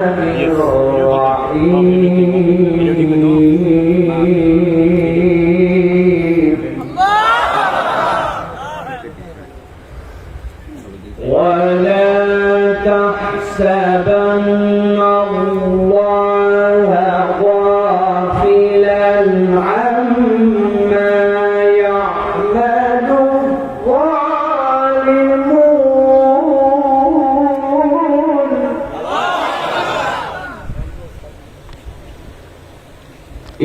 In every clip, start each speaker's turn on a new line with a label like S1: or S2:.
S1: ولا تحسبن الله غافلا عما يعمل الظالمون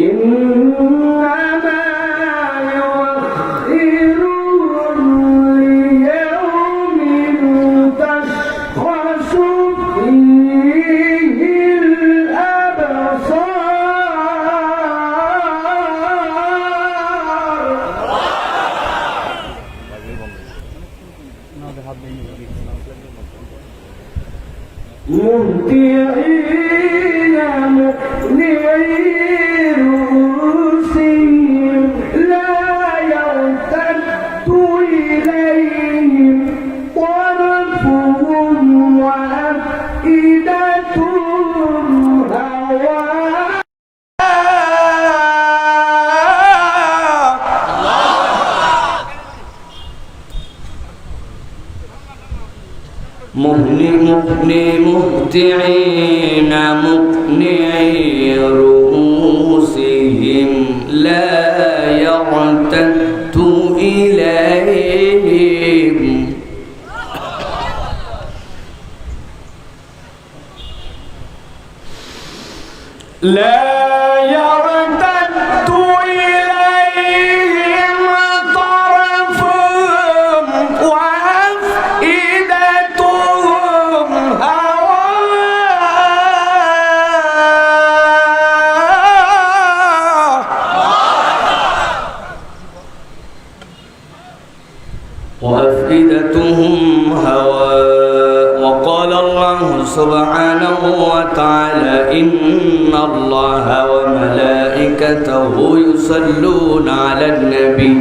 S1: إنما يؤخرهم ليوم تشخص فيه الأبصار مهطعين مقنعي رؤوسهم لا يرتد إليهم طرفهم وأفئدتهم هواء مهطعين مقنعي رؤوسهم لا يرتد إليهم طرفهم وأفئدتهم هواء وقال الله سبحانه وتعالى إن الله وملائكته يصلون على النبي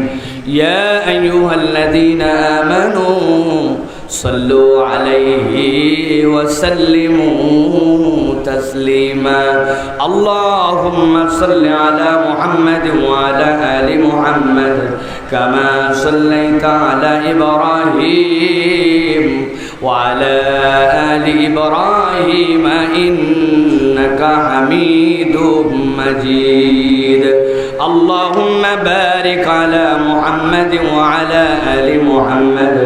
S1: يا أيها الذين آمنوا صلوا عليه وسلموا تسليما اللهم صل على محمد وعلى آل محمد كما صليت على إبراهيم وعلى آل إبراهيم إنك حميد مجيد اللهم بارك على محمد وعلى آل محمد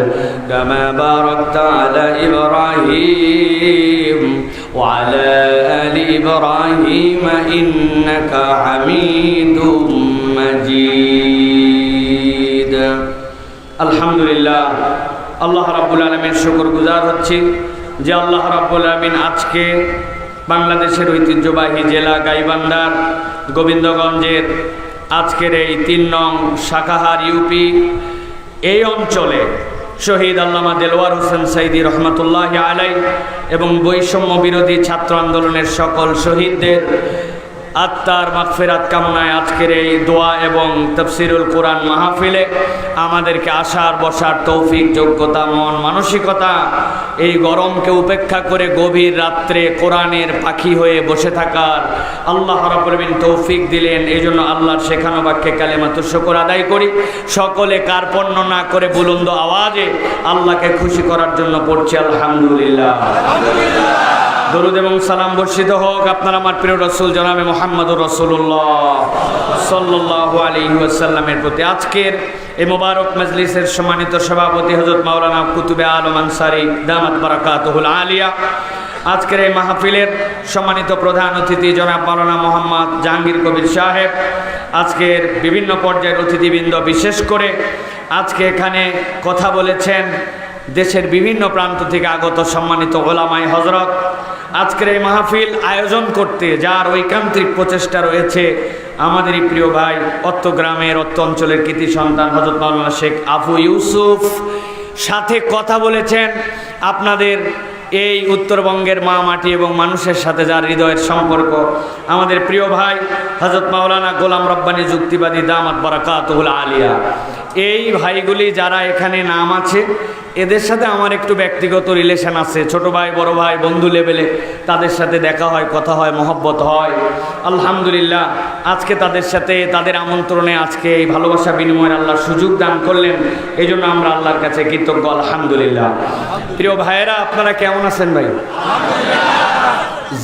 S1: كما باركت على إبراهيم وعلى آل إبراهيم إنك حميد مجيد الحمد لله আল্লাহ রাব্বুল আলামিন শুকরগুজার হচ্ছি যে আল্লাহ রাব্বুল আলামিন আজকে বাংলাদেশের ঐতিহ্যবাহী জেলা গাইবান্ধার গোবিন্দগঞ্জের আজকের এই 3 নং শাখাহার ইউপি এই অঞ্চলে শহীদ আল্লামা দেলোয়ার হোসেন সাইদি রহমতুল্লাহ আলাই এবং বৈষম্য বিরোধী ছাত্র আন্দোলনের সকল শহীদদের আত্মার মাগফিরাত কামনায় আজকের এই দোয়া এবং তাফসিরুল কোরআন মাহফিলে আমাদেরকে আসার বসার তৌফিক যোগ্যতা মন মানসিকতা এই গরমকে উপেক্ষা করে গভীর রাত্রে কোরআনের পাখি হয়ে বসে থাকার আল্লাহ রাব্বুল আলামিন তৌফিক দিলেন। এই জন্য আল্লাহর শেখানো বাক্যে কালেমাতুশ শুকর আদায় করি। সকলে কার্পণ্য না করে বুলন্দ আওয়াজে আল্লাহকে খুশি করার জন্য পড়ছি আলহামদুলিল্লাহ। দরুদ এবং সালাম বর্ষিত হোক আপনার আমার প্রিয় রাসূল জনাবে মুহাম্মদুর রাসূলুল্লাহ সাল্লাল্লাহু আলাইহি ওয়াসাল্লামের প্রতি। আজকের এই মোবারক মজলিসের সম্মানিত সভাপতি হযরত মাওলানা কুতুবে আলম আনসারী দামাত বারাকাতুহুল আলিয়া, আজকের এই মাহফিলের সম্মানিত প্রধান অতিথি জনাব মাওলানা মোহাম্মদ জাহাঙ্গীর কবির সাহেব, আজকের বিভিন্ন পর্যায়ের অতিথিবৃন্দ, বিশেষ করে আজকে এখানে কথা বলেছেন দেশের বিভিন্ন প্রান্ত থেকে আগত সম্মানিত ওলামায়ে হযরত। আজকের এই মাহফিল আয়োজন করতে যার ঐকান্তিক প্রচেষ্টা রয়েছে আমাদেরই প্রিয় ভাই অত্র গ্রামের অত্র অঞ্চলের কৃতি সন্তান হযরত মাওলানা শেখ আবু ইউসুফ, সাথে কথা বলেছেন আপনাদের এই উত্তরবঙ্গের মা মাটি এবং মানুষের সাথে যার হৃদয়ের সম্পর্ক আমাদের প্রিয় ভাই হযরত মাওলানা গোলাম রব্বানী যুক্তিবাদী দামাত বারাকাতুহুল আলিয়া। এই ভাইগুলি যারা এখানে নাম আছে, এদের সাথে আমার একটু ব্যক্তিগত রিলেশন আছে, ছোট ভাই বড় ভাই বন্ধু লেভেলে তাদের সাথে দেখা হয়, কথা হয়, মহব্বত হয়। আলহামদুলিল্লাহ আজকে তাদের সাথে তাদের আমন্ত্রণে আজকে এই ভালোবাসা বিনিময়ের আল্লাহ সুযোগ দান করলেন, এই জন্য আমরা আল্লাহর কাছে কৃতজ্ঞ। আলহামদুলিল্লাহ। প্রিয় ভাইয়েরা, আপনারা কেমন আছেন ভাই?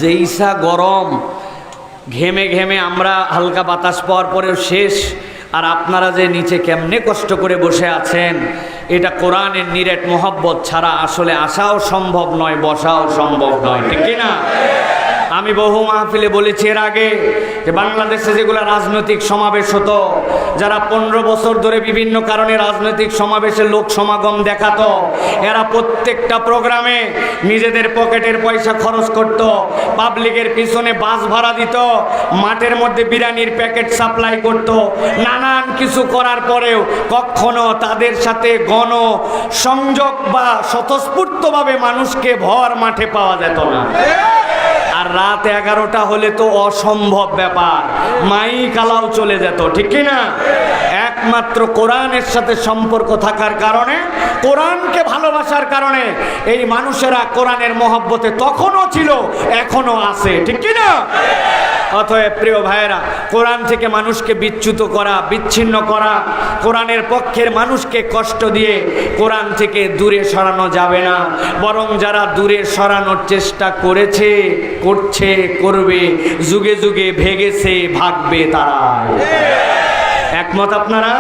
S1: যেইসা গরম, ঘেমে ঘেমে আমরা হালকা বাতাস পাওয়ার পরেও শেষ, আর আপনারা যে নিচে কেমনে কষ্ট করে বসে আছেন, এটা কোরআনের নিরেট মোহব্বত ছাড়া আসলে আসাও সম্ভব নয়, বসাও সম্ভব নয়, ঠিক না? আমি বহু মাহফিলে বলেছি এর আগে যে বাংলাদেশে যেগুলো রাজনৈতিক সমাবেশ হতো, যারা 15 বছর ধরে বিভিন্ন কারণে রাজনৈতিক সমাবেশে লোক সমাগম দেখাতো, এরা প্রত্যেকটা প্রোগ্রামে নিজেদের পকেটের পয়সা খরচ করত, পাবলিকের পিছনে বাস ভাড়া দিত, মাঠের মধ্যে বিরিয়ানির প্যাকেট সাপ্লাই করত, নানান কিছু করার পরেও কখনো তাদের সাথে গণ সংযোগ বা স্বতঃস্ফূর্তভাবে মানুষকে ভর মাঠে পাওয়া যেত না। আর রাত 11টা হলে তো অসম্ভব ব্যাপার, মাইক আলাও চলে যেত, ঠিক না? একমাত্র কোরআনের সাথে সম্পর্ক থাকার কারণে, কোরআনকে ভালোবাসার কারণে এই মানুষেরা কোরআনের মহব্বতে তখনও ছিল, এখনো আছে, ঠিক না? অতএব প্রিয় ভাইয়েরা, কোরআন থেকে মানুষকে বিচ্যুত করা, বিচ্ছিন্ন করা, কোরআনের পক্ষের মানুষকে কষ্ট দিয়ে কোরআন থেকে দূরে সরানো যাবে না। বরং যারা দূরে সরানোর চেষ্টা করেছে, করছে, করবে, যুগে যুগে ভেগেছে, ভাগবে তারা। একমত আপনারা?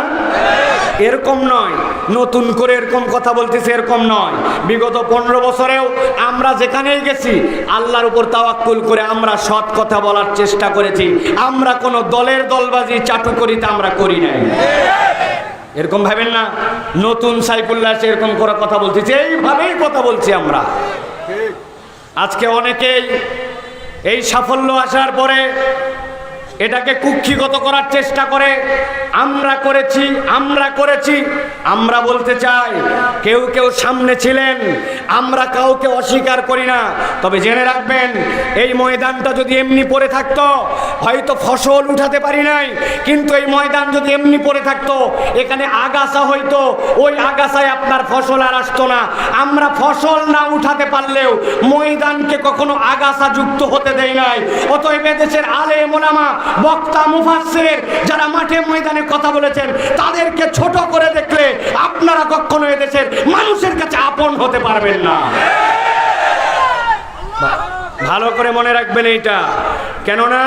S1: এরকম নয় নতুন করে এরকম কথা বলতেছে, এরকম নয়। বিগত 15 বছরেও আমরা যেখানেই গেছি আল্লাহর উপর তাওয়াক্কুল করে আমরা সৎ কথা বলার চেষ্টা করেছি। আমরা কোনো দলের দলবাজি চাটুকরিতা আমরা করি নাই। এরকম ভাবেন না নতুন সাইফুল্লাহ এসে এরকম করে কথা বলতেছে, এইভাবেই কথা বলছি আমরা। আজকে অনেকেই এই সাফল্য আসার পরে এটাকে কুক্ষিগত করার চেষ্টা করে, আমরা করেছি, আমরা করেছি। আমরা বলতে চাই, কেউ কেউ সামনে ছিলেন, আমরা কাউকে অস্বীকার করি না। তবে জেনে রাখবেন, এই ময়দানটা যদি এমনি পড়ে থাকতো, হয়তো ফসল উঠাতে পারি নাই, কিন্তু এই ময়দান যদি এমনি পড়ে থাকতো, এখানে আগাছা হইতো, ওই আগাছায় আপনার ফসল আর আসতো না। আমরা ফসল না উঠাতে পারলেও ময়দানকে কখনো আগাছা যুক্ত হতে দেয় নাই। অতএব দেশের আলেম ওলামা, বক্তা, মুফাসসির যারা মাঠে ময়দানে কথা বলেছেন, তাদেরকে ছোট করে দেখলে আপনারা কখনো এদেশের মানুষের কাছে আপন হতে পারবেন না। ভালো করে মনে রাখবেন এইটা, কেননা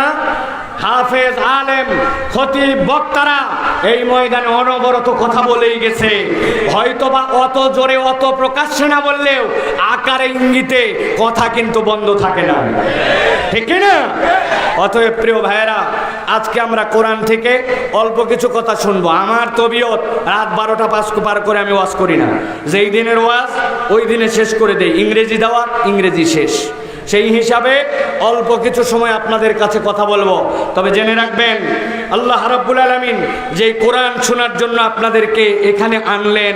S1: হাফেজ, আলেম, খতিব, বক্তারা এই ময়দানে অনবরত কথা বলেই গেছে। হয়তোবা অত জোরে, অত প্রকাশ্যে না বললেও আকারে ইঙ্গিতে কথা কিন্তু বন্ধ থাকে না, ঠিক না? অতএব প্রিয় ভাইয়েরা, আজকে আমরা কোরআন থেকে অল্প কিছু কথা শুনবো। আমার তবিয়ত রাত 12টা পার করে আমি ওয়াজ করি না। যেই দিনের ওয়াজ ওই দিনে শেষ করে দেই, ইংরেজি দাওয়াত, ইংরেজি শেষ। সেই হিসাবে অল্প কিছু সময় আপনাদের কাছে কথা বলবো। তবে জেনে রাখবেন, আল্লাহ রাব্বুল আলামিন যে কোরআন শোনার জন্য আপনাদেরকে এখানে আনলেন,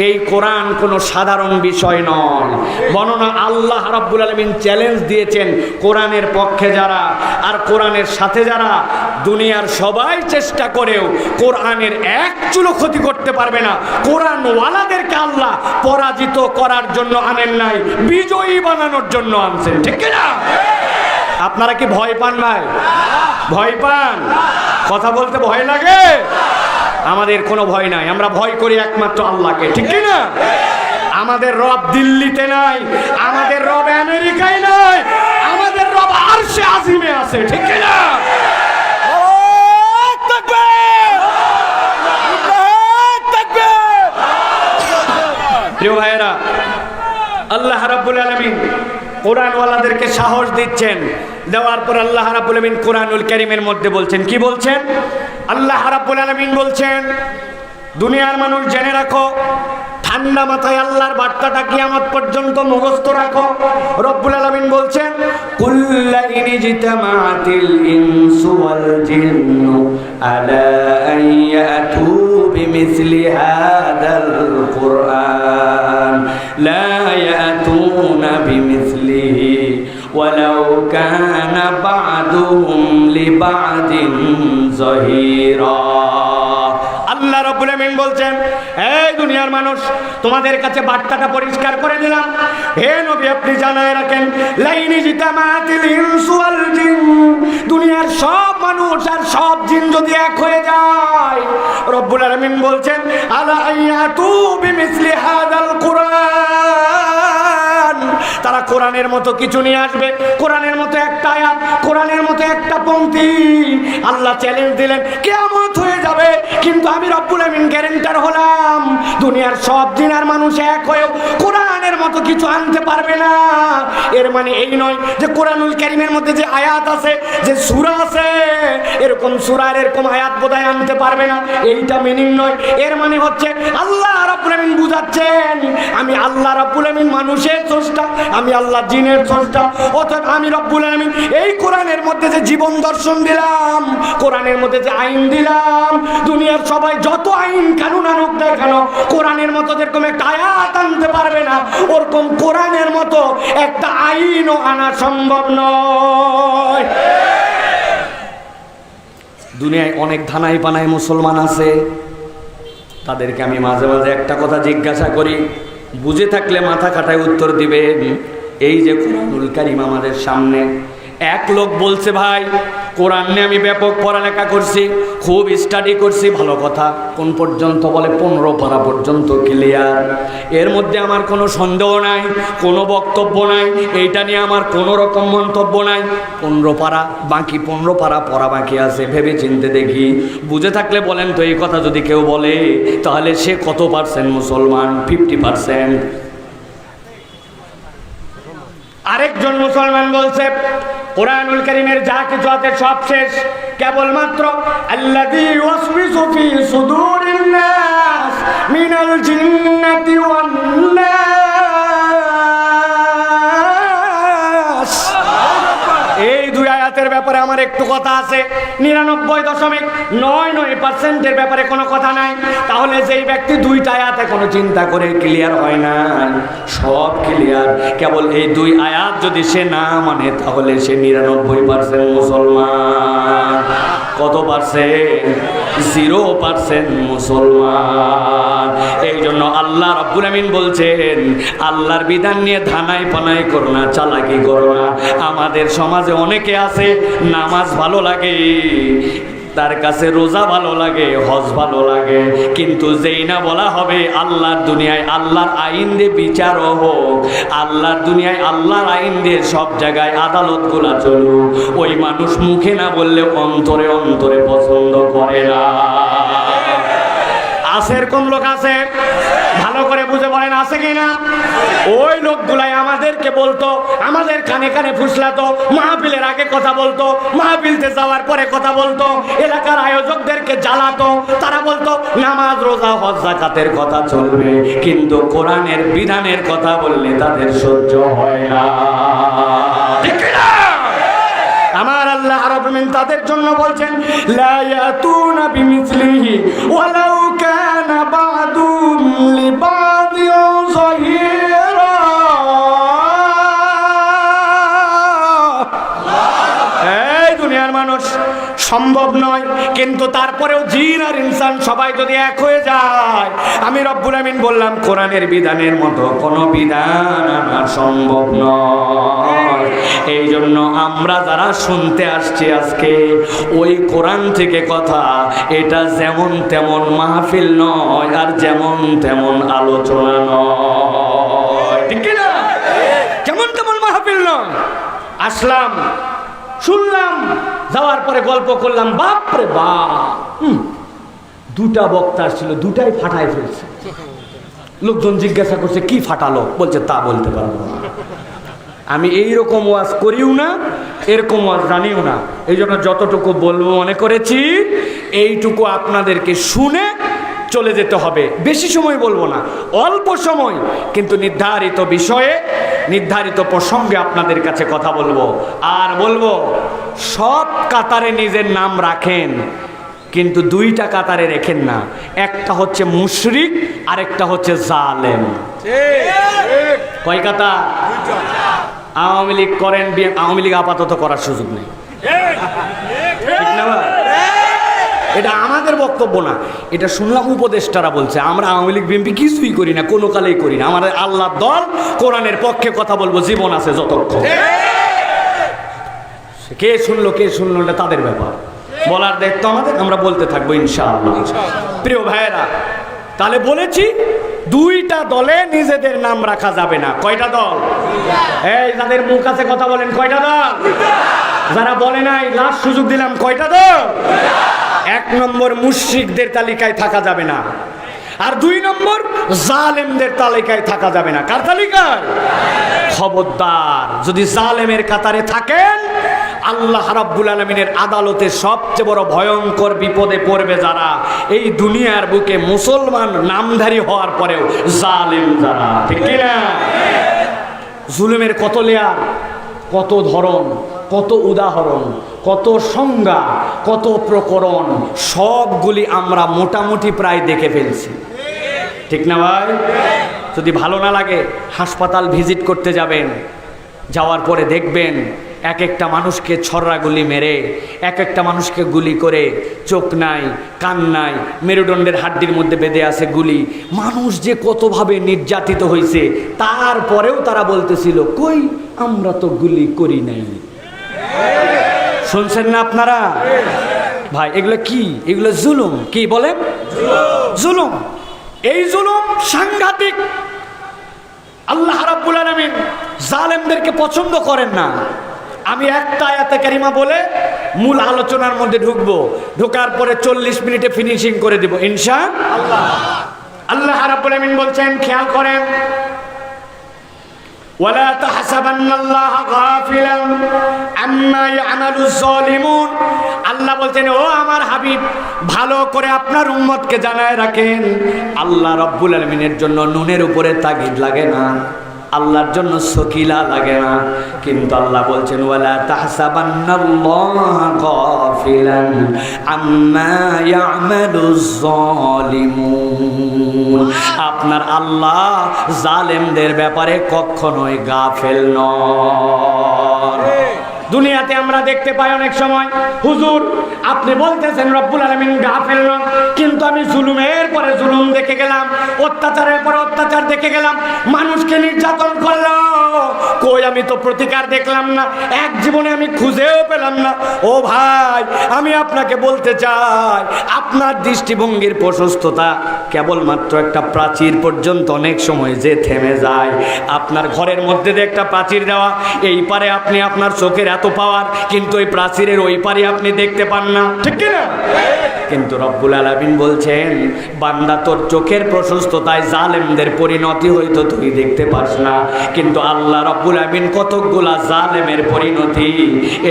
S1: এই কোরআন কোনো সাধারণ বিষয় নয়। বর্ণনা আল্লাহ রাব্বুল আলামিন চ্যালেঞ্জ দিয়েছেন, কোরআনের পক্ষে যারা আর কোরআনের সাথে যারা, দুনিয়ার সবাই চেষ্টা করেও কোরআনের এক চুলো ক্ষতি করতে পারবে না। কোরআনওয়ালাদেরকে আল্লাহ পরাজিত করার জন্য আনেন নাই, বিজয়ী বানানোর জন্য আনছেন, ঠিক না? আপনারা কি ভয় পান ভাই? ভয় পান? কথা বলতে ভয় লাগে? আমাদের কোনো ভয় নাই, আমরা ভয় করি একমাত্র আল্লাহকে, ঠিক না? আমাদের রব দিল্লিতে নাই, আমাদের রব আমেরিকায় নাই, আমাদের রব আরশে আজিমে আছে, ঠিক না? প্রিয় ভাইয়েরা, আল্লাহ রাব্বুল আলামিন কোরআনওয়ালাদেরকে সাহস দিচ্ছেন। দেওয়ার পর আল্লাহ রাব্বুল আলামিন কোরআনুল কারীমের মধ্যে বলছেন, কি বলছেন? আল্লাহ রাব্বুল আলামিন বলছেন, দুনিয়ার মানুষ জেনে রাখো, ঠান্ডা মাথায় আল্লাহর বার্তাটা কিয়ামত পর্যন্ত মুখস্থ রাখো। রব্বুল আলামিন বলছেন, কুল্লা ইনজিতামাতিল ইনসু ওয়াল জিন্নু আলা আন ইয়াতু বিমিসলি হাদাল কুরআন লা ইয়াতুনা বিমিসলিহি ওয়ালাউ কানা বা'দুহুম লিবা'দিন যাহিরা। আল্লাহ রাব্বুল আলামিন বলছেন, দুনিয়ার মানুষ, তোমাদের কাছে বার্তাটা পরিষ্কার করে দিলাম। হে নবী, আপনি জানায় রাখেন, লাইনি জিতামাতিল ইনসু ওয়াল জিন, দুনিয়ার সব মানুষ আর সব জিন যদি এক হয়ে যায়, রব্বুল আলামিন বলছেন, আলা আয়াতু বিমিসলি হাযাল কুরআন, তারা কোরআনের মতো কিছু নিয়ে আসবে, কোরআনের মতো একটা আয়াত, কোরআনের মতো একটা পংক্তি। আল্লাহ চ্যালেঞ্জ দিলেন, কিয়ামত হয়ে যাবে, কিন্তু আমি রব্বুল আমিন গ্যারান্টার হলাম, দুনিয়ার সব জিন আর মানুষ এক হয়েও কোরআনের মতো কিছু আনতে পারবে না। এর মানে এই নয় যে কোরআনুল কারীমের মধ্যে যে আয়াত আছে, যে সূরা আছে, এরকম সূরার এরকম আয়াত বোধহয় আনতে পারবে না, এইটা মিনিং নয়। এর মানে হচ্ছে আল্লাহ রব্বুল আমিন বুঝাচ্ছেন, আমি আল্লাহ রব্বুল আমিন মানুষের স্রষ্টা, আমি আল্লাহ জিনের স্রষ্টা। অর্থাৎ আমি রব্বুল আমিন এই কোরআনের মধ্যে যে জীবন দর্শন দিলাম, কোরআনের মধ্যে যে আইন দিলাম, দুনিয়ার সবাই যত আইন কানুন আনুক না কেন, কোরআনের মতো যেরকম একটা আয়াত আনতে পারবে না, ওরকম কোরআনের মতো একটা আইনও আনা সম্ভব নয়। দুনিয়ায় অনেক ধানাই পানায় মুসলমান আছে, তাদেরকে আমি মাঝে মাঝে একটা কথা জিজ্ঞাসা করি, বুঝে থাকলে মাথা কাটায় উত্তর দিবেন। এই যে কোরআনুল কারীম আমাদের সামনে, এক লোক বলছে, ভাই কোরআন নিয়ে আমি ব্যাপক পড়ালেখা করছি, খুব স্টাডি করছি, ভালো কথা, কোন পর্যন্ত? বলে 15 পারা পর্যন্ত ক্লিয়ার, এর মধ্যে আমার কোনো সন্দেহ নাই, কোনো বক্তব্য নাই, এইটা নিয়ে আমার কোনো রকম মন্তব্য নাই। 15 পারা, বাকি 15 পারা পড়া বাকি আছে, ভেবে চিনতে দেখি। বুঝে থাকলে বলেন তো, এই কথা যদি কেউ বলে তাহলে সে কত পার্সেন্ট মুসলমান? 50%। আরেকজন মুসলমান বলছে, কোরআনুল কারীমের যা কিছু আছে সব শেষ, কেবলমাত্র আল্লাযী ওয়াসওয়াসু ফি সুদুরিন নাস মিনাল জিন্নাতি ওয়ান নাস। এই দুই আয়াতের ব্যাপারে আমার একটু কথা আছে, 99.99% ব্যাপারে কোনো কথা নাই। তাহলে যেই ব্যক্তি দুইটা আয়াতে কোনো চিন্তা করে ক্লিয়ার হয় না, সব ক্লিয়ার, কেবল এই দুই আয়াত যদি সে না মানে, তাহলে সে 99% মুসলমান। কত পার্সেন্ট? 0% মুসলমান। এই জন্য আল্লাহ রাব্বুল আমিন বলছেন, আল্লাহর বিধান নিয়ে ধানাই পানাই করো না, চালাকি করো না। আমাদের সমাজে অনেকে আছে, নামাজ ভালো লাগে, তার কাছে রোজা ভালো লাগে, হজ ভালো লাগে, কিন্তু যেই না বলা হবে আল্লাহর দুনিয়ায় আল্লাহর আইন দিয়ে বিচারও হোক, আল্লাহর দুনিয়ায় আল্লাহর আইন দিয়ে সব জায়গায় আদালতগুলা চলুক, ওই মানুষ মুখে না বললে অন্তরে অন্তরে পছন্দ করে না। আছে এরকম লোক আছে, ভালো করে বুঝে বলেন আছে কিনা? ওই লোকগুলাই আমাদেরকে বলতো, আমাদের কানে কানে ফুসলাতো, মাহফিলের আগে কথা বলতো, মাহফিলতে যাওয়ার পরে কথা বলতো, এলাকার আয়োজকদেরকে জ্বালাতো। তারা বলতো নামাজ রোজা হজ যাকাতের কথা চলবে, কিন্তু কোরআনের বিধানের কথা বললে তাদের সহ্য হয় না। ঠিক না? আমার আল্লাহ রাব্বুল আমিন তাদের জন্য বলছেন, লা ইয়াতুনা বিমিসলিহি ওয়ালাউ কানা বাদুম লিবাদিন যাহিরা। এই দুনিয়ার মানুষ সম্ভব নয়, কিন্তু তারপরেও জিন আর ইনসান সবাই যদি এক হয়ে যায়, আমি রব্বুল আমিন বললাম কোরআনের বিধানের মতো কোনো বিধান আনা সম্ভব নয়। এই জন্য আমরা যারা শুনতে আসছি আজকে ওই কোরআন থেকে কথা, এটা যেমন তেমন মাহফিল নয়, আর যেমন তেমন আলোচনা নয়। ঠিক না? যেমন তেমন মাহফিল নয়। আসলাম, শুনলাম, যাওয়ার পরে গল্প করলাম, বাপরে বাপ, দুটা বক্তা ছিল, দুটাই ফাটায় ফেলছে। লোকজন জিজ্ঞাসা করছে কি ফাটালো, বলছে তা বলতে পারবো না, আমি এইরকম ওয়াজ করিও না, এরকম ওয়াজ জানিও না। এই জন্য যতটুকু বলবো মনে করেছি এইটুকু আপনাদেরকে শুনে চলে যেতে হবে। বেশি সময় বলবো না, অল্প সময়, কিন্তু নির্ধারিত বিষয়ে নির্ধারিত প্রসঙ্গে আপনাদের কাছে কথা বলবো। আর বলবো, সব কাতারে নিজের নাম রাখেন, কিন্তু দুইটা কাতারে রেখেন না, একটা হচ্ছে মুশরিক আর একটা হচ্ছে জালেম। কয় কাতার? আওয়ামী লীগ করেন, আওয়ামী লীগ আপাতত করার সুযোগ নেই, ঠিক না? এটা আমাদের বক্তব্য না, এটা শুনলাম উপদেষ্টারা বলছে। আমরা আওয়ামী লীগ বিএনপি কিছুই করি না, কোনো কালেই করি না। আমাদের আল্লাহর দল, কোরআনের পক্ষে কথা বলবো জীবন আছে যতক্ষণ। কে শুনলো এটা তাদের ব্যাপার, বলার দায়িত্ব আমাদের, আমরা বলতে থাকবো ইনশাআল্লাহ। প্রিয় ভাইয়েরা, তাহলে বলেছি দুইটা দলে নিজেদের নাম রাখা যাবে না। কয়টা দল? এই যাদের মুখ আছে কথা বলেন, কয়টা দল? যারা বলে নাই লাস্ট সুযোগ দিলাম, কয়টা দল? 1 নম্বর মুশরিকদের তালিকায় থাকা যাবে না, আর 2 নম্বর জালেমদের তালিকায় থাকা যাবে না। কার তালিকায়? খবরদার, যদি জালেমের কাতারে থাকেন আল্লাহ রাব্বুল আলামিনের আদালতে সবচেয়ে বড় ভয়ঙ্কর বিপদে পড়বে যারা এই দুনিয়ার বুকে মুসলমান নামধারী হওয়ার পরেও জালেম যারা। ঠিক কি না? জুলুমের কত লেয়ার, কত ধরন, কত উদাহরণ, কত সংজ্ঞা, কত প্রকরণ, সবগুলি আমরা মোটামুটি প্রায় দেখে ফেলছি। ঠিক না ভাই? যদি ভালো না লাগে হাসপাতাল ভিজিট করতে যাবেন, যাওয়ার পরে দেখবেন এক একটা মানুষকে ছররা গুলি মেরে, এক একটা মানুষকে গুলি করে, চোখ নাই, কান নাই, মেরুদণ্ডের হাড্ডির মধ্যে বেঁধে আছে গুলি। মানুষ যে কতভাবে নির্যাতিত হয়েছে, তারপরেও তারা বলতেছিল কই আমরা তো গুলি করি নাই। শুনছেন না আপনারা? ভাই এগুলো কি? এগুলো জুলুম। কি বলেন? জুলুম। এই জুলুম সাংঘাতিক। আল্লাহ রাব্বুল আলামিন জালেমদেরকে পছন্দ করেন না। আমি একটা আয়াতে কারিমা বলে মূল আলোচনার মধ্যে ঢুকবো, ঢোকার পরে 40 মিনিটে ফিনিশিং করে দিব ইনশাআল্লাহ। আল্লাহ রাব্বুল আলামিন বলছেন, খেয়াল করেন, ওয়ালা তাহসাবান্নাল্লাহা গাফিলান আম্মা ইয়ামালুজ জালিমুন। আল্লাহ বলছেন, ও আমার হাবিব, ভালো করে আপনার উম্মতকে জানায় রাখেন, আল্লাহ রাব্বুল আলামিনের জন্য নুনের উপরে তাগিদ লাগে না, আল্লাহর জন্য সকিলা লাগে না। কিন্তু আল্লাহ বলছেন, ওয়ালা তাহসাবান্নাল্লাহা গাফিলান আম্মা ইয়ামালুজ জালিমুন। আপনার আল্লাহ জালেমদের ব্যাপারে কখনোই গাফেল নন। দুনিয়াতে আমরা দেখতে পাই অনেক সময়, হুজুর আপনি বলতেছেন রব্বুল আলামিন গাফেল নন, কিন্তু আমি জুলুমের পরে জুলুম দেখে গেলাম, অত্যাচারের পরে অত্যাচার দেখে গেলাম, মানুষকে নির্যাতন করলো, কই আমি তো প্রতিকার দেখলাম না, এক জীবনে আমি খুঁজেও পেলাম না। ও ভাই, আমি আপনাকে বলতে চাই, আপনার দৃষ্টিভঙ্গির প্রশস্ততা কেবলমাত্র একটা প্রাচীর পর্যন্ত অনেক সময় যে থেমে যায়। আপনার ঘরের মধ্যে দিয়ে একটা প্রাচীর দেওয়া, এই পারে আপনি আপনার চোখের এত পাওয়ার, কিন্তু ওই প্রাচীরের ওই পারে আপনি দেখতে পান না। ঠিক কি না? কিন্তু রব্বুল আলামিন বলছেন, বান্দা তোর চোখের প্রশস্ততায় জালেমদের পরিণতি হয়তো তুই দেখতে পাস না, কিন্তু আল্লাহ রব্বুল আলামিন কতকগুলা জালেমের পরিণতি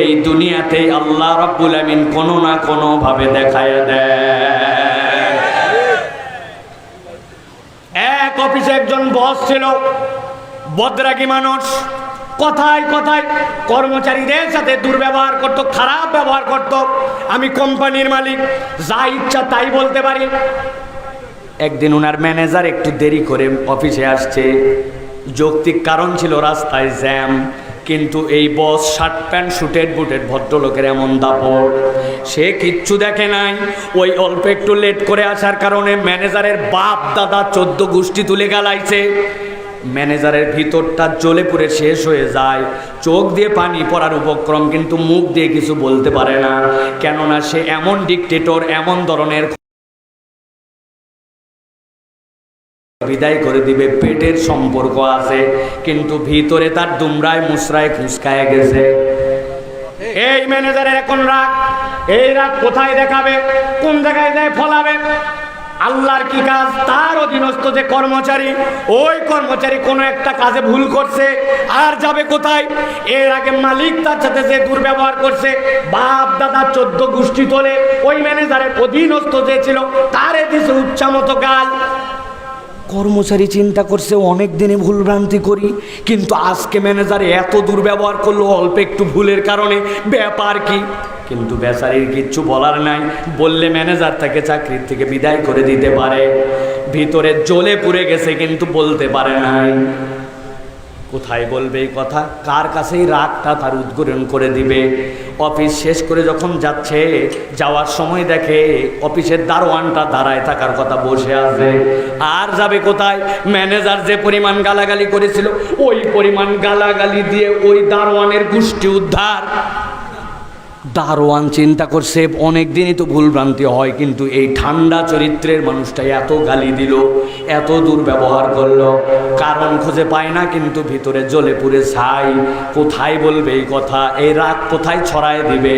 S1: এই দুনিয়াতেই আল্লাহ রব্বুল আলামিন কোনো না কোনো ভাবে দেখায় দেয়। এক অফিসে একজন বস ছিল, বদরাগী মানুষ, কথায় কথায় কর্মচারীদের সাথে দুর্ব্যবহার করত, খারাপ ব্যবহার করত। আমি কোম্পানির মালিক, যা ইচ্ছা তাই বলতে পারি। একদিন ওনার ম্যানেজার একটু দেরি করে অফিসে আসছে, যৌক্তিক কারণ ছিল রাস্তায় জ্যাম, কিন্তু এই বস শার্ট প্যান্ট শুটেড বুটেড ভদ্রলোকের এমন দাপট, সে কিচ্ছু দেখে নাই। ওই অল্প একটু লেট করে আসার কারণে ম্যানেজারের বাপ দাদা 14 গোষ্ঠী তুলে গালাইছে। ম্যানেজারের ভিতরটা জ্বলে পুড়ে শেষ হয়ে যায়, চোখ দিয়ে পানি পড়ার উপক্রম, কিন্তু মুখ দিয়ে কিছু বলতে পারে না, কেননা সে এমন ডিকটেটর, এমন ধরনের বিদায় করে দিবে, পেটের সম্পর্ক আছে, কিন্তু ভিতরে তার দুমরায় মুসরায় খুঁচকায় গেছে। এই ম্যানেজারের এখন রাগ, এই রাগ কোথায় দেখাবে, কোন জায়গায় যায় ফলাবে? আল্লাহর কি কাজ, তার অধীনস্থ যে কর্মচারী, ওই কর্মচারী কোনো একটা কাজে ভুল করছে, আর যাবে কোথায়? এর আগে মালিক তার সাথে যে দুর্ব্যবহার করছে, বাপ দাদা 14 গোষ্ঠী তোলে, ওই ম্যানেজারের অধীনস্থ যে ছিল তার দিছে উচ্চামতো গাল। কর্মচারী চিন্তা করছে অনেক দিনে ভুল ভ্রান্তি করি, কিন্তু আজকে ম্যানেজার এত দুর্ব্যবহার করলো অল্প একটু ভুলের কারণে, ব্যাপার কি? কিন্তু বেচারির কিচ্ছু বলার নাই, বললে ম্যানেজার তাকে চাকরির থেকে বিদায় করে দিতে পারে। ভিতরে জ্বলে পুড়ে গেছে, কিন্তু বলতে পারে নাই। কোথায় বলবে এই কথা, কার কাছেই রাগটা তার উদ্ঘাটন করে দিবে। অফিস শেষ করে যখন যাচ্ছে, যাওয়ার সময় দেখে অফিসের দারোয়ানটা দাঁড়ায় থাকার কথা বসে আছে। আর যাবে কোথায়? ম্যানেজার যে পরিমাণ গালাগালি করেছিল ওই পরিমাণ গালাগালি দিয়ে ওই দারোয়ানের গোষ্ঠী উদ্ধার। দারোয়ান চিন্তা করছে অনেক দিনই তো ভুলভ্রান্তি হয়, কিন্তু এই ঠান্ডা চরিত্রের মানুষটা এত গালি দিল, এত দুর্ব্যবহার করলো, কারণ খুঁজে পায় না, কিন্তু ভিতরে জ্বলে পুড়ে ছাই। কোথায় বলবে এই কথা, এই রাগ কোথায় ছড়ায় দিবে?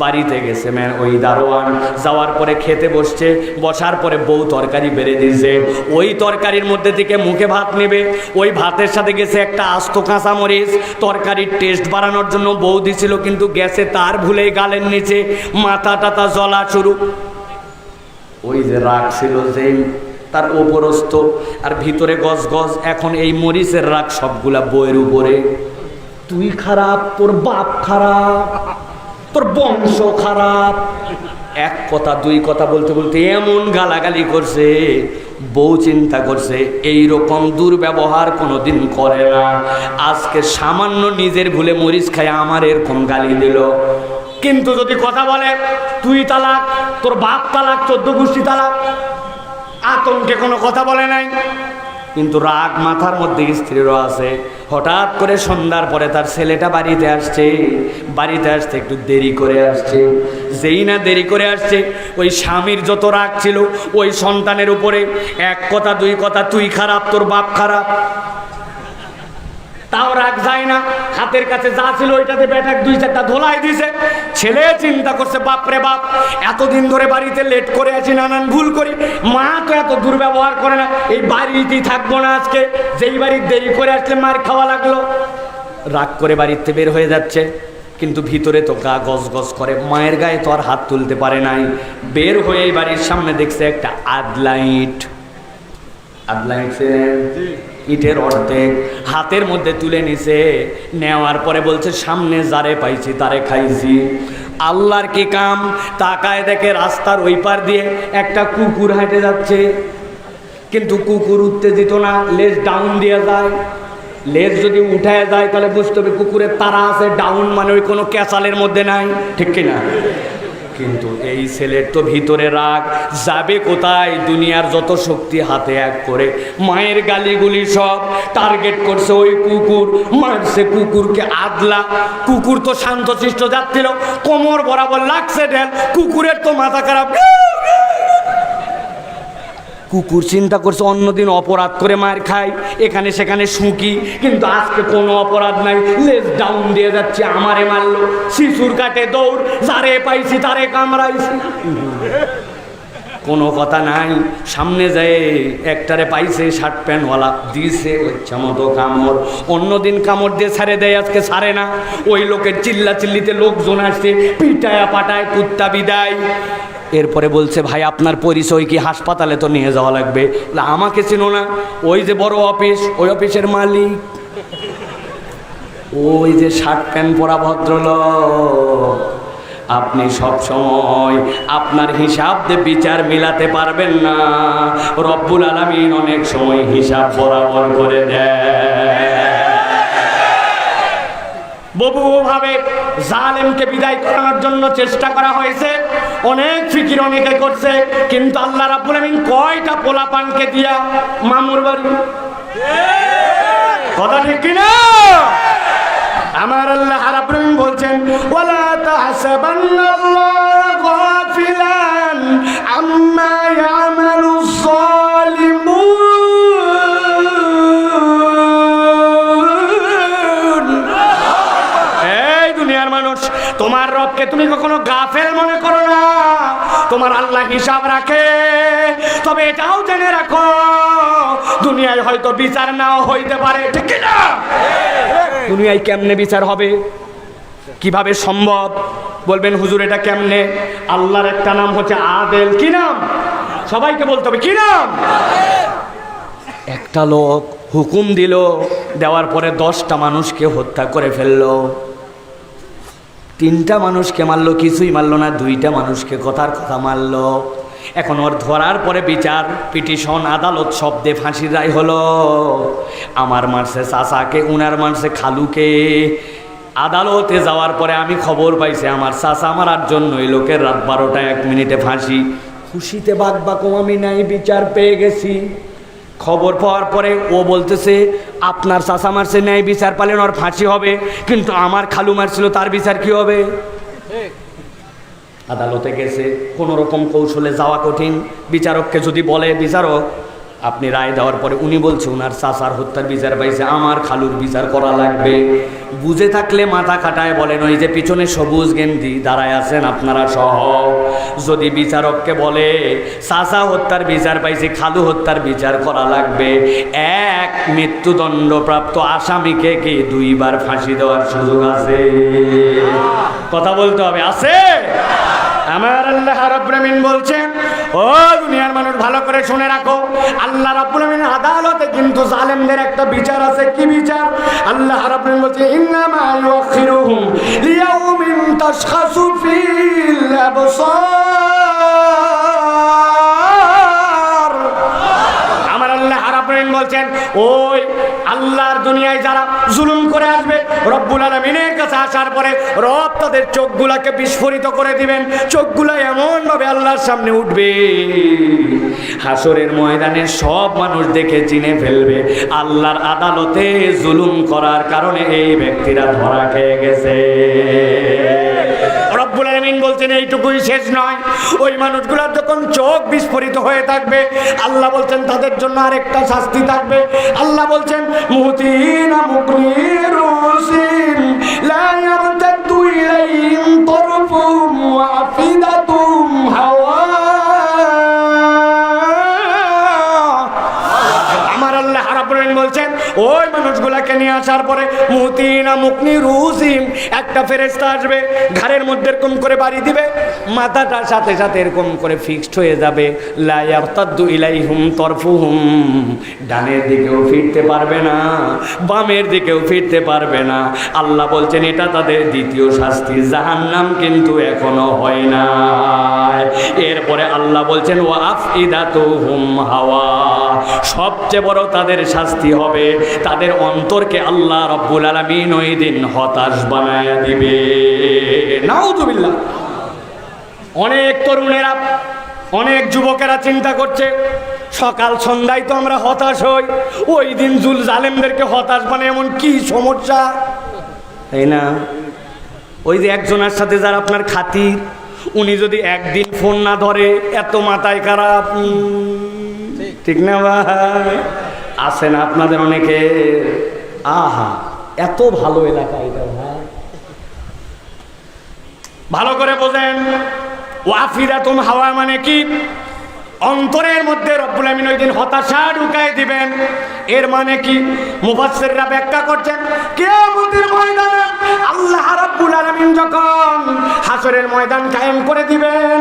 S1: বাড়িতে গেছে ওই দারোয়ান, যাওয়ার পরে খেতে বসছে, বসার পরে বউ তরকারি বেড়ে দিয়েছে, ওই তরকারির মধ্যে থেকে মুখে ভাত নেবে, ওই ভাতের সাথে গেছে একটা আস্ত কাঁচামরিচ, তরকারির টেস্ট বাড়ানোর জন্য বউ দিছিল, কিন্তু গেছে তার ভুলে গালের নিচে, মাথা টাথা জ্বলা শুরু। ওই যে রাগ ছিল যে তার ওপরস্থ, আর ভিতরে গজ গজ। এখন এই মরিচের রাগ সবগুলা বইয়ের উপরে। তুই খারাপ, তোর বাপ খারাপ, তোর বংশ খারাপ। এক কথা দুই কথা বলতে বলতে এমন গালাগালি করছে, বউ চিন্তা করছে এই রকম দুর্ব্যবহার কোনোদিন করে না, আজকে সামান্য নিজের ভুলে মরিচ খায় আমার এরকম গালি দিল। কিন্তু যদি কথা বলে তুই তালাক, তোর বাপ তালাক, 14 গোষ্ঠী তালাক, আতঙ্কে কোনো কথা বলে নাই, কিন্তু রাগ মাথার মধ্যে স্ত্রীরও আছে। হঠাৎ করে সন্ধ্যার পরে তার ছেলেটা বাড়িতে আসছে, বাড়িতে আসতে একটু দেরি করে আসছে। যেই না দেরি করে আসছে, ওই স্বামীর যত রাগ ছিল ওই সন্তানের উপরে, এক কথা দুই কথা, তুই খারাপ, তোর বাপ খারাপ, তাও রাগ যায় না। হাতের কাছে যা ছিল ওইটাতে ব্যাটাক 2-4টা ধোলাই দিছে। ছেলে চিন্তা করছে বাপরে বাপ, এতদিন ধরে বাড়িতে লেট করে আছি, নানান ভুল করি, মা তো এত দুর্ব্যবহার করে না, এই বাড়িতেই থাকবো না আজকে। যেই বাড়ির দেরি করে আসলে মার খাওয়া লাগলো। রাগ করে বাড়িতে বের হয়ে যাচ্ছে, কিন্তু ভিতরে তো গা গজ গজ করে, মায়ের গায়ে তো আর হাত তুলতে পারে নাই। বের হয়ে বাড়ির সামনে দেখছে একটা আদলাইট, ইটের অর্ধেক হাতের মধ্যে তুলে নিছে। নেওয়ার পরে বলছে সামনে যারে পাইছি তারে খাইছি। আল্লাহর কি কাম, তাকায় দেখে রাস্তার ওই পার দিয়ে একটা কুকুর হেঁটে যাচ্ছে, কিন্তু কুকুর উত্তেজিত না, লেজ ডাউন দিয়ে যায়। লেজ যদি উঠায় যায় তাহলে বুঝতে হবে কুকুরের তারা আছে, ডাউন মানে ওই কোনো ক্যাচালের মধ্যে নাই, ঠিক কিনা? কিন্তু এই ছেলের তো ভিতরে রাগ, যাবে কোথায়? দুনিয়ার যত শক্তি হাতে এক করে মায়ের গালিগুলি সব টার্গেট করছে ওই কুকুর, মারছে কুকুরকে আদলা। কুকুর তো শান্তশিষ্ট যাচ্ছিল, কোমর বরাবর লাগছে ঢেল, কুকুরের তো মাথা খারাপ। কুকুর চিন্তা করছে অন্যদিন অপরাধ করে মার খাই, এখানে সেখানে শুঁকি, কিন্তু আজকে কোনো অপরাধ নাই, লেজ ডাউন দিয়ে যাচ্ছে, আমারে মারলো। শিশুর কাটে দৌড়, যারে পাইছি তারে কামড়াইছি, কোনো কথা নাই। সামনে যায় একটারে পাইছে শার্ট প্যান্টওয়ালা, দিছে ইচ্ছা মতো কামড়। অন্যদিন কামড় দিয়ে ছাড়ে দেয়, আজকে ছাড়ে না। ওই লোকের চিল্লা চিল্লিতে লোকজন আসছে, পিটায়া পাটায় কুত্তা বিদায়। এরপরে বলছে ভাই আপনার পরিচয় কি? হাসপাতালে তো নিয়ে যাওয়া লাগবে। আমাকে চিনো না? ওই যে বড় অফিস, ওই অফিসের মালিক, ওই যে শার্ট প্যান্ট পরা ভদ্রলোক। আপনি সব সময় আপনার হিসাব দিয়ে বিচার মিলাতে পারবেন না, রব্বুল আলামিন অনেক সময় হিসাব বরাবর করে দেয়। বহুভাবে জালেমকে বিদায় করানোর জন্য চেষ্টা করা হয়েছে, অনেক ফিকির অনেকে করছে, কিন্তু আল্লাহ রাব্বুল আলামিন কয়টা পোলাপানকে দিয়া মামুর বাড়ি, কথা ঠিক কিনা? আমার আল্লাহ রাব্বুল আলামিন বলছেন ওয়ালা তাহসাবান্নাল্লাহ গাফিলান আম্মা ইয়ামালুস সালিমুন। এই দুনিয়ার মানুষ, তোমার রবকে তুমি কখনো গাফেল মনে করো না, তোমার আল্লাহ হিসাব রাখে। তবে এটাও জেনে রাখো দুনিয়ায় হয়তো বিচার নাও হইতে পারে, ঠিক না? দুনিয়ায় কেমনে বিচার হবে, কিভাবে সম্ভব? বলবেন হুজুর এটা কেমনে? আল্লাহর একটা নাম হচ্ছে আদেল। কি নাম? সবাইকে বলতে হবে, কি নাম? একটা লোক হুকুম দিল, দেওয়ার পরে 10টা মানুষকে হত্যা করে ফেললো। 3টা মানুষকে মারলো, কিছুই মারলো না। 2টা মানুষকে কথার কথা মারলো। এখন ওর ধরার পরে বিচার, পিটিশন, আদালত, শব্দে ফাঁসির রায় হলো। আমার মারছে চাচাকে, উনার মারছে খালুকে। আদালতে যাওয়ার পরে আমি খবর পাইছি আমার চাচা মারার জন্য এই লোকের রাত 12টা 1 মিনিটে ফাঁসি। খুশিতে বাকবাকম আমি নাই, বিচার পেয়ে গেছি। খবর পাওয়ার পরে ও বলতেছে আপনার চাচা মারছে, ন্যায় বিচার পালেন, ওর ফাঁসি হবে, কিন্তু আমার খালু মারছিল, তার বিচার কি হবে? আদালতে গেছে, কোনো রকম কৌশলে যাওয়া কঠিন। বিচারককে যদি বলে বিচারক আপনি রায় দেওয়ার পরে, উনি বলছে ওনার চাচার হত্যার বিচার পাইছে, আমার খালুর বিচার করা লাগবে। বুঝে থাকলে মাথা খাটায় বলেন, ওই যে পিছনে সবুজ গেন্দি দাঁড়ায় আছেন আপনারা সহ, যদি বিচারককে বলে চাচা হত্যার বিচার পাইছে, খালু হত্যার বিচার করা লাগবে, এক মৃত্যুদণ্ডপ্রাপ্ত আসামিকে কি 2 বার ফাঁসি দেওয়ার সুযোগ আছে? কথা বলতে হবে, আছে? আমার আল্লাহ রাব্বুল আমিন বলছেন, ও দুনিয়ার মানুষ ভালো করে শুনে রাখো, আল্লাহ রাব্বুল আমিন আদালতে কিন্তু জালেমদের একটা বিচার আছে। কি বিচার? আল্লাহ রাব্বুল আমিন বলছেন, ইন্নামা ইউখিরুহুম লিয়াউমিন তাশখাসু ফিল আবসার। আমার আল্লাহ রাব্বুল আমিন বলছেন, ওই আল্লাহর দুনিয়ায় যারা জুলুম করে আসবে, রব্বুল আলামিনের কাছে আসার পরে রব তাদের চোখগুলাকে বিস্ফোরিত করে দিবেন। চোখগুলা এমন ভাবে আল্লাহর সামনে উঠবে, হাসরের ময়দানে সব মানুষ দেখে চিনে ফেলবে আল্লাহর আদালতে জুলুম করার কারণে এই ব্যক্তিরা ধরা খেয়ে গেছে। রব্বুল আলামিন বলছেন এইটুকুই শেষ নয়, ওই মানুষগুলোর যখন চোখ বিস্ফোরিত হয়ে থাকবে, আল্লাহ বলছেন তাদের জন্য আরেকটা শাস্তি থাকবে। আল্লাহ বলছেন, মুহতিনা মুকনিরুসিন লা ইয়ারতাদু ইলাইহিম তারফুহুম ওয়া আফিদাতুহুম হাওয়া। আমার আল্লাহ রাব্বুল আলামিন বলছেন, ওই মানুষগুলাকে নিয়ে আসার পরে মুহতিনা মুকনিরুসিম, একটা ফেরেশতা আসবে, ঘাড়ের মধ্যে এরকম করে বাড়ি দিবে, মাথাটা সাথে সাথে এরকম করে ফিক্সড হয়ে যাবে। লা ইয়ারতাদু ইলাইহিম তারফুহুম, ডানের দিকেও ফিরতে পারবে না, বামের দিকেও ফিরতে পারবে না। আল্লাহ বলছেন এটা তাদের দ্বিতীয় শাস্তি, জাহান্নাম কিন্তু এখনো হয় না। এরপরে আল্লাহ বলছেন, ওয়া আফইদাতুহুম হাওয়া, সবচেয়ে বড় তাদের শাস্তি হবে তাদের অন্তরকে আল্লাহ রাব্বুল আলামিন ওই দিন হতাশ বানায়া দিবে। নাউযুবিল্লাহ। অনেক তরুণেরা, অনেক যুবকেরা চিন্তা করছে, সকাল সন্ধ্যায় তো আমরা হতাশ হই, ওই দিন জালেমদেরকে হতাশ বানায় এমন কি সমস্যা? তাই না? ওই যে একজনের সাথে যারা আপনার খাতির, উনি যদি একদিন ফোন না ধরে এত মাথায় খারাপ, ঠিক না ভাই? আছে না আপনাদের অনেকে? আহা, এত ভালো এলাকা এটা ভাই, ভালো করে বোঝেন। ওয়াফিরাতুম হাওয়া মানে কি? অন্তরের মধ্যে রব্বুল আমিন ওই দিন হতাশা ঢুকায় দিবেন। এর মানে কি? মুফাসসিররা ব্যাখ্যা করছেন, কিয়ামতের ময়দানে আল্লাহ রাব্বুল আলামিন যখন হাসরের ময়দান কায়েম করে দিবেন,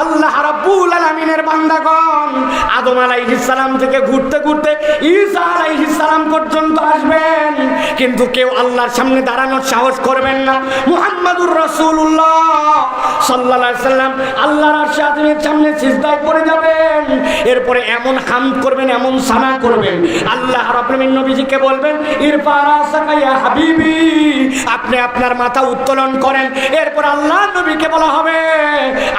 S1: আল্লাহ রাব্বুল আলামিনের বান্দাগণ আদম আলাইহিস সালাম থেকে ঘুরতে ঘুরতে ঈসা আলাইহিস সালাম পর্যন্ত আসবেন, কিন্তু কেউ আল্লাহর সামনে দাঁড়ানোর সাহস করবেন না। মুহাম্মাদুর রাসূলুল্লাহ সাল্লাল্লাহু আলাইহি সাল্লাম আল্লাহর আরশে আজিমের সামনে সিজদায় পড়ে যাবেন। এরপরে এমন হামদ করবেন, এমন সানা করবেন, আল্লাহ রাব্বুল আলামিন নবীজিকে বলবেন, ইরফা রাসাকা ইয়া হাবিবি, আপনি আপনার মাথা উত্তোলন করেন। এরপর আল্লাহ নবীকে বলা হবে,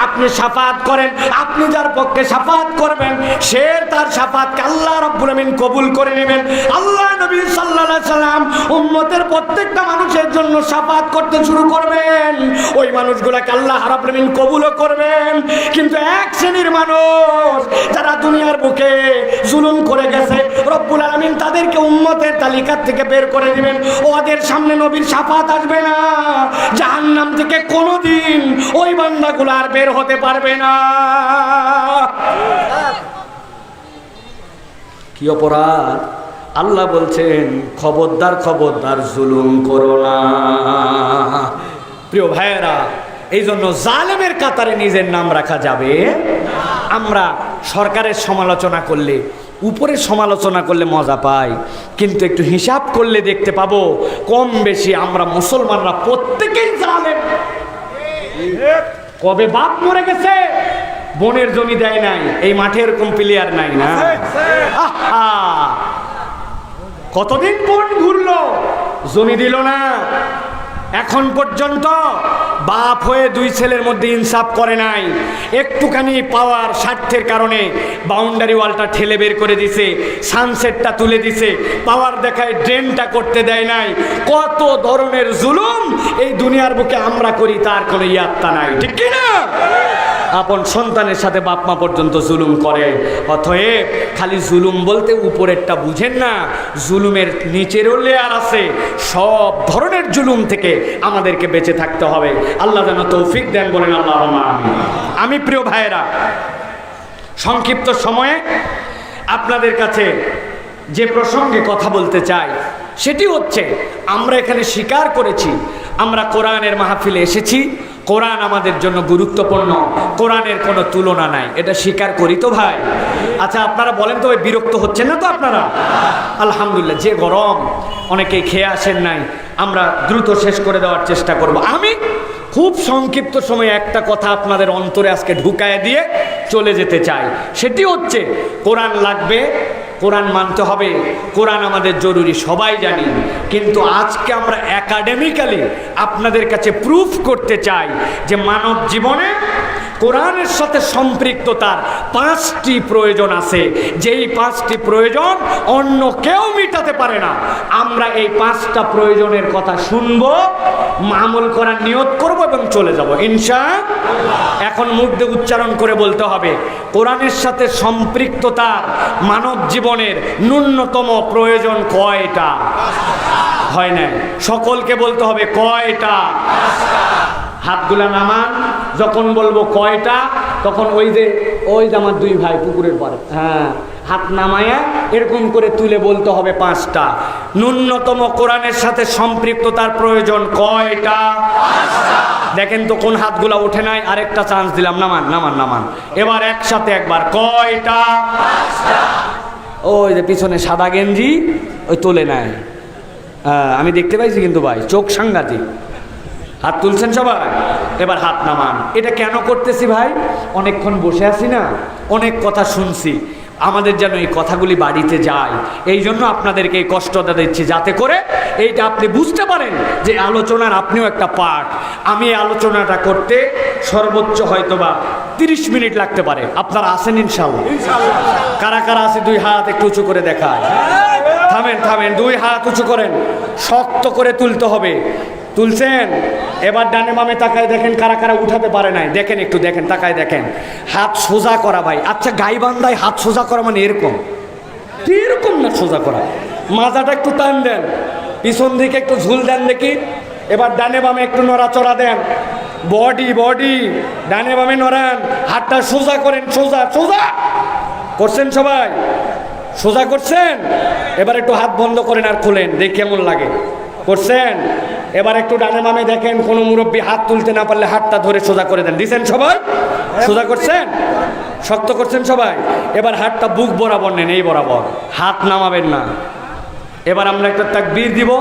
S1: আপনি শাফাত করেন। আপনি যার পক্ষে শাফাত করবেন, সে তার শাফাতকে আল্লাহ রাব্বুল আলামিন কবুল করে নেবেন। আল্লাহ নবী সাল্লাল্লাহু আলাইহি সাল্লাম উম্মতের প্রত্যেকটা মানুষের জন্য শাফাত করতে শুরু করবেন। ওই মানুষগুলোকে আল্লাহ রাব্বুল আলামিন কবুলও করবেন। কিন্তু এক শ্রেণীর মানুষ যারা দুনিয়ার বুকে জুলুম করে গেছে, রব্বুল আলামিন তাদেরকে উম্মতের তালিকা থেকে বের করে দিবেন। ওদের সামনে নবীর শাফাত আসবে না, জাহান্নাম থেকে কোনোদিন ওই বান্দাগুলো আর বের হতে পারবে না। কি অপরাধ! আল্লাহ বলছেন, খবরদার খবরদার জুলুম করো না। প্রিয় ভাইয়েরা, এই জন্য জালেমের কাতারে নিজের নাম রাখা যাবে। আমরা সরকারের সমালোচনা করলে, উপরে সমালোচনা করলে মজা পাই, কিন্তু একটু হিসাব করলে দেখতে পাবো কম বেশি আমরা মুসলমানরা প্রত্যেকেই জালেম। কবে বাপ মরে গেছে, বনের জমি দেয় নাই, এই মাঠে এরকম প্লেয়ার নাই না? আহা, কতদিন বন ঘুরলো, জমি দিল না। এখন পর্যন্ত বাপ হয়ে দুই ছেলের মধ্যে ইনসাফ করে নাই। একটুখানি পাওয়ার স্বার্থের কারণে বাউন্ডারি ওয়ালটা ঠেলে বের করে দিছে, সানসেটটা তুলে দিছে, পাওয়ার দেখায় ড্রেনটা করতে দেয় নাই। কত ধরনের জুলুম এই দুনিয়ার বুকে আমরা করি, তার কোনো ইয়াত্তা নাই, ঠিক কি না? আপন সন্তানের সাথে বাপ মা পর্যন্ত জুলুম করে। অতএব খালি জুলুম বলতে উপরেরটা বুঝেন না, জুলুমের নিচেরও লেয়ার আছে। সব ধরনের জুলুম থেকে আমাদেরকে বেঁচে থাকতে হবে। আল্লাহ যেন তৌফিক দেন, বলেন আল্লাহুম্মা আমিন। আমি প্রিয় ভাইয়েরা, সংক্ষিপ্ত সময়ে আপনাদের কাছে যে প্রসঙ্গে কথা বলতে চাই সেটি হচ্ছে, আমরা এখানে স্বীকার করেছি আমরা কোরআনের মাহফিলে এসেছি, কোরআন আমাদের জন্য গুরুত্বপূর্ণ, কোরআনের কোনো তুলনা নাই, এটা স্বীকার করি তো ভাই? আচ্ছা আপনারা বলেন তো, বিরক্ত হচ্ছেন না তো আপনারা? আলহামদুলিল্লাহ। যে গরম, অনেকেই খেয়ে আসেন নাই, আমরা দ্রুত শেষ করে দেওয়ার চেষ্টা করব। আমি খুব সংক্ষিপ্ত সময়ে একটা কথা আপনাদের অন্তরে আজকে ঢুকায় দিয়ে চলে যেতে চাই। সেটি হচ্ছে, কোরআন লাগবে, কোরআন মানতে হবে, কোরআন আমাদের জরুরি, সবাই জানি। কিন্তু আজকে আমরা একাডেমিক্যালি আপনাদের কাছে প্রুফ করতে চাই যে মানব জীবনে কোরআনের সাথে সম্পৃক্ততার 5টি প্রয়োজন আছে, যেই 5টি প্রয়োজন অন্য কেউ মিটাতে পারে না। আমরা এই 5টা প্রয়োজনের কথা শুনবো, আমল করার নিয়ত করব এবং চলে যাব ইনশাআল্লাহ। এখন মুখ দিয়ে উচ্চারণ করে বলতে হবে, কোরআনের সাথে সম্পৃক্ততার মানব জীবনের ন্যূনতম প্রয়োজন কয়টা? হয় না, সকলকে বলতে হবে কয়টা। হাতগুলা নামান, যখন বলবো কয়টা তখন ওই যে আমার দুই ভাই পুকুরের পারে, হ্যাঁ, হাত নামায়া এরকম করে তুলে বলতে হবে 5টা। ন্যূনতম কোরআনের সাথে সম্পৃক্ততার প্রয়োজন কয়টা? দেখেন তো কোন হাতগুলা ওঠে নাই, আরেকটা চান্স দিলাম, নামান নামান নামান, এবার একসাথে একবার, কয়টা? ওই যে পিছনে সাদা গেঞ্জি ওই তোলে নাই, আমি দেখতে পাইছি কিন্তু ভাই, চোখ সাংঘাতিক। হাত তুলছেন সবাই, এবার হাত নামান। এটা কেন করতেছি ভাই? অনেকক্ষণ বসে আছি না, অনেক কথা শুনছি, আমাদের যেন এই কথাগুলি বাড়িতে যায়, এই জন্য আপনাদেরকে এই কষ্টটা দিচ্ছি, যাতে করে এইটা আপনি বুঝতে পারেন যে আলোচনার আপনিও একটা পার্ট। আমি এই আলোচনাটা করতে সর্বোচ্চ হয়তোবা 30 মিনিট লাগতে পারে। আপনারা আসেন ইনশাআল্লাহ? কারা কারা আছে দুই হাত একটু উঁচু করে দেখায়। থামেন থামেন, দুই হাত উঁচু করেন, শক্ত করে তুলতে হবে। তুলছেন? এবার ডানে বামে তাকায় দেখেন কারা কারা উঠাতে পারে নাই, দেখেন একটু, দেখেন, তাকায় দেখেন। হাত সোজা করা ভাই। আচ্ছা, গাইবান্ধায় হাত সোজা করা মানে এরকম? এরকম না, সোজা করা। মাথাটা একটু টান দেন, পিছন দিকে একটু ঝুল দেন দেখি। এবার ডানে বামে একটু নড়াচড়া দেন, বডি বডি ডানে বামে নড়ান, হাতটা সোজা করেন, সোজা সোজা করছেন সবাই? সোজা করছেন? এবার একটু হাত বন্ধ করেন আর খুলেন, দেখি কেমন লাগে। করছেন? এবার একটু ডানে বামে দেখেন, কোনো মুরব্বী হাত তুলতে না পারলে হাতটা ধরে সোজা করে দেন। দিছেন সবাই? সোজা করছেন? শক্ত করছেন সবাই? এবার হাতটা বুক বরাবর নেন, এই বরাবর, হাত নামাবেন না। এবার আমরা একটা তাকবীর দিব,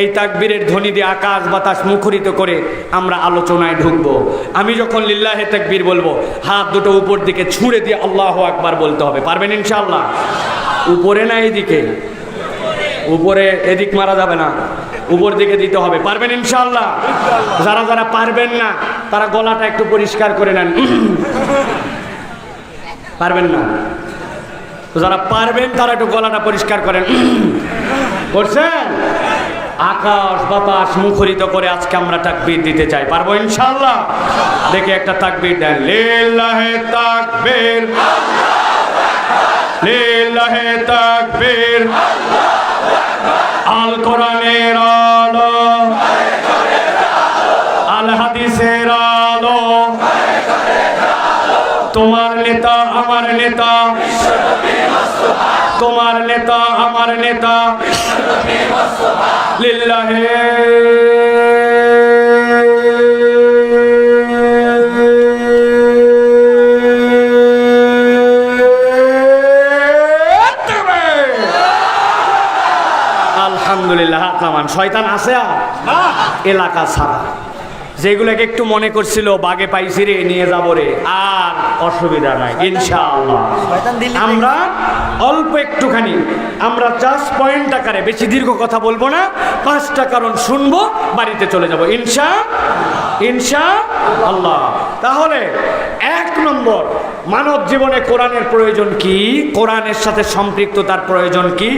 S1: এই তাকবীরের ধ্বনি দিয়ে আকাশ বাতাস মুখরিত করে আমরা আলোচনায় ঢুকবো। আমি যখন লিল্লাহে তাকবীর বলবো, হাত দুটো উপর দিকে ছুঁড়ে দিয়ে আল্লাহু আকবার বলতে হবে। পারবেন ইনশাআল্লাহ? উপরে না এদিকে? উপরে এদিক মারা যাবে না, উপর দিকে দিতে হবে। পারবেন ইনশাআল্লাহ? যারা যারা পারবেন না তারা গলাটা একটু পরিষ্কার করে নেন। পারবেন না? যারা পারবেন তারা একটু গলাটা পরিষ্কার করেন। করছেন? আকাশ বাতাস মুখরিত করে আজকে আমরা তাকবীর দিতে চাই। পারবো ইনশাআল্লাহ? দেখে একটা তাকবীর দেন। লিল্লাহে তাকবীর, লিল্লাহে তাকবীর। আল কোরআনের আলো, আল হাদিসের আলো, তোমার নেতা আমার নেতা, তোমার নেতা আমার নেতা, লিল্লাহে আলহামদুলিল্লাহ। হাত নামান। শয়তান আছে আর এলাকা ছাড়া, যেগুলোকে একটু মনে করছিল বাগে পাইছি রে নিয়ে যাবো রে, আর অসুবিধা নাই ইনশাআল্লাহ। আমরা অল্প একটুখানি আমরা জাস্ট পয়েন্ট আকারে, বেশি দীর্ঘ কথা বলবো না, 5টা কারণ শুনবো, বাড়িতে চলে যাব ইনশাআল্লাহ। তাহলে 1 নম্বর, মানব জীবনে কোরআনের প্রয়োজন কি, কোরআনের সাথে সম্পৃক্ততার প্রয়োজন কি?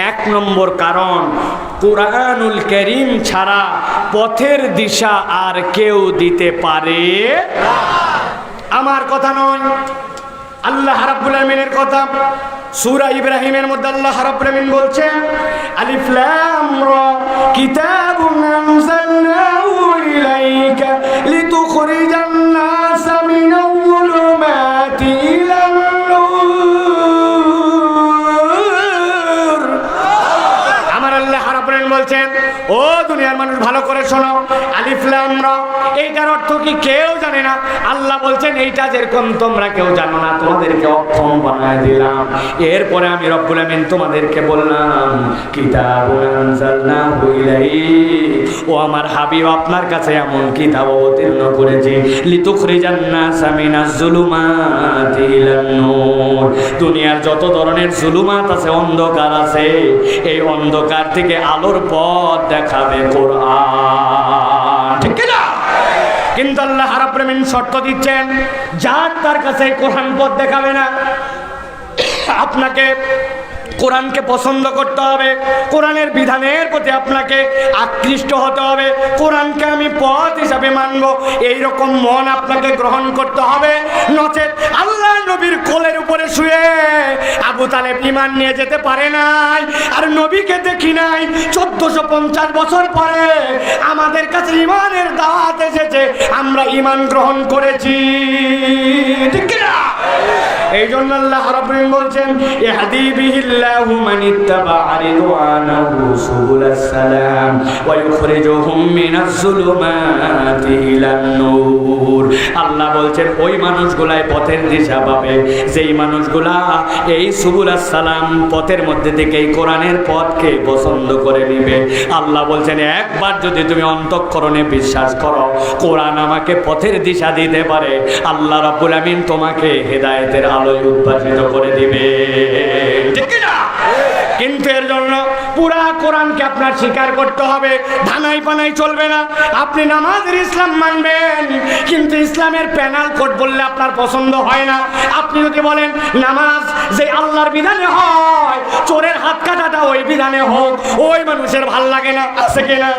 S1: 1 নম্বর কারণ, কোরআনুল কারীম ছাড়া পথের দিশা আর কেউ দিতে পারে না। আমার কথা নয়, আল্লাহ রাব্বুল আমিনের কথা। সূরা ইব্রাহিমের মধ্যে আল্লাহ রাব্বুল আমিন বলছেন, আলিফ লাম রা কিতাবুন আনজালনাহু ইলাইকা লিতুখরিজান নাসা মিনাল যুলুমাতি ইলান নূর। আমার আল্লাহ রাব্বুল আমিন বলছেন, ও দুনিয়ার মানুষ ভালো করে শোনো, আলিফ লাম রা এইটার অর্থ কি কেউ জানে না। আল্লাহ বলছেন এইটা যেরকম তোমরা কেউ জানো না, তোমাদেরকে অক্ষম বানায় দিলাম। এরপরে আমি রব্বুল আমিন তোমাদেরকে বললাম, কিতাবুন আনজালনাহু ইলাইক, ও আমার হাবিব আপনার কাছে এমন কিতাব অবতীর্ণ করেছি, লিতুখরিজান নাসা মিনাজ যুলুমাতি ইলান নূর। দুনিয়ার যত ধরনের জুলুমাত আছে, অন্ধকার আছে, এই অন্ধকার থেকে আলোর পথ দেখাবে কোরআন, ঠিক না? কিন্তু আল্লাহ রাব্বুল আমিন শর্ত দিচ্ছেন, যার তার কাছে কোরআন পথ দেখাবে না। আপনাকে কোরআনকে পছন্দ করতে হবে, কোরআনের বিধানের প্রতি আপনাকে আকৃষ্ট হতে হবে, কোরআনকে আমি পথ হিসাবে মানব, এইরকম মন আপনাকে গ্রহণ করতে হবে। নচেত আল্লাহ নবীর কোলের উপরে শুয়ে আবু তালেব ঈমান নিয়ে যেতে পারে নাই, আর নবীকে দেখি নাই। 1450 বছর পরে আমাদের কাছে ঈমানের দাওয়াত এসেছে, আমরা ঈমান গ্রহণ করেছি, ঠিক না? এই জন্য আল্লাহ রাব্বুল আমিন বলছেন, ইহদি বিহিল্লাহু মান ইত্তাবা'a রিদওয়ানাহু সুবুলাস সালাম ওয়া ইউখরিজুহুম মিনাজ যুলুমাতি ইলান নূর। আল্লাহ বলছেন ওই মানুষগুলাই পথের দিশা পাবে, যেই মানুষগুলা এই সুবুলাস সালাম পথের মধ্যে থেকে এই কোরআনের পথকে পছন্দ করে নেবে। আল্লাহ বলছেন, একবার যদি তুমি অন্তঃকরণে বিশ্বাস করো কোরআন আমাকে পথের দিশা দিতে পারে, আল্লাহ রাব্বুল আমিন তোমাকে হেদায়েতের আলোয় উদ্ভাসিত করে দিবে, ঠিক না? কিন্তু এর জন্য পুরা কোরআনকে আপনার স্বীকার করতে হবে, ধানাই পানাই চলবে না। আপনি নামাজের ইসলাম মানবেন, কিন্তু ইসলামের প্যানাল কোড বললে আপনার পছন্দ হয় না। আপনি যদি বলেন নামাজ যে আল্লাহর বিধানে হয়, চোরের হাত কাটাটা ওই বিধানে হোক, ওই মানুষের ভাল লাগে না, আছে কিনা?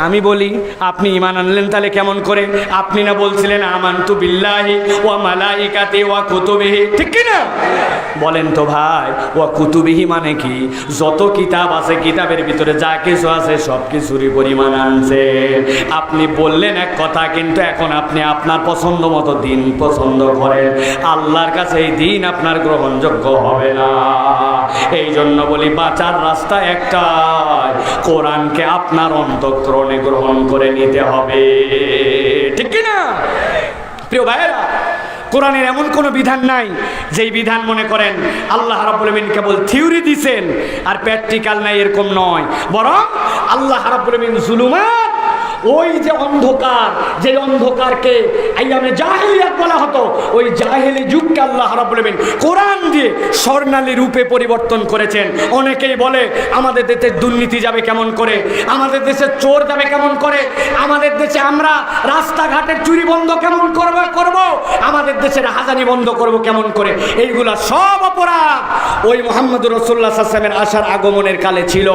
S1: আমি বলি, আপনি ঈমান আনলেন তাহলে কেমন করে? আপনি না বলছিলেন আমানতু বিল্লাহি ওয়া মালাইকাতি ওয়া কুতুবিহি, ঠিক কি না? বলেন তো ভাই, ওয়া কুতুবিহি মানে কি? যত কিতাব আছে, কিতাবের ভিতরে যা কিছু আছে সব কিছুরই পরিমাণ আনছে। আপনি বললেন এক কথা, কিন্তু এখন আপনি আপনার পছন্দ মতো দিন পছন্দ করেন, আল্লাহর কাছে এই দিন আপনার গ্রহণযোগ্য হবে না। এই জন্য বলি, বাঁচার রাস্তা একটাই, কোরআনকে আপনার অন্তঃকরণে গ্রহণ করে নিতে হবে, ঠিক কি না? প্রিয় ভাইয়েরা, কোরআনের এমন কোনো বিধান নাই যেই বিধান মনে করেন আল্লাহ রাব্বুল আমিন কেবল থিওরি দিয়েছেন আর প্র্যাকটিক্যাল নাই, এরকম নয়। বরং আল্লাহ রাব্বুল আমিন যুলুমাত, ওই যে অন্ধকার, যে অন্ধকারকে আইয়ামে জাহেলিয়াত বলা হতো, ওই জাহেলি যুগকে আল্লাহ রাব্বুল আমিন কোরআন দিয়ে স্বর্ণালী রূপে পরিবর্তন করেছেন। অনেকেই বলে আমাদের দেশে দুর্নীতি যাবে কেমন করে, আমাদের দেশে চোর যাবে কেমন করে, আমাদের দেশে আমরা রাস্তাঘাটের চুরি বন্ধ কেমন করব, আমাদের দেশের হাজানি বন্ধ করব কেমন করে। এইগুলা সব অপরাধ ওই মুহাম্মদুর রাসূলুল্লাহ সাল্লাল্লাহু আলাইহি ওয়াসাল্লামের আসার আগমনের কালে ছিল।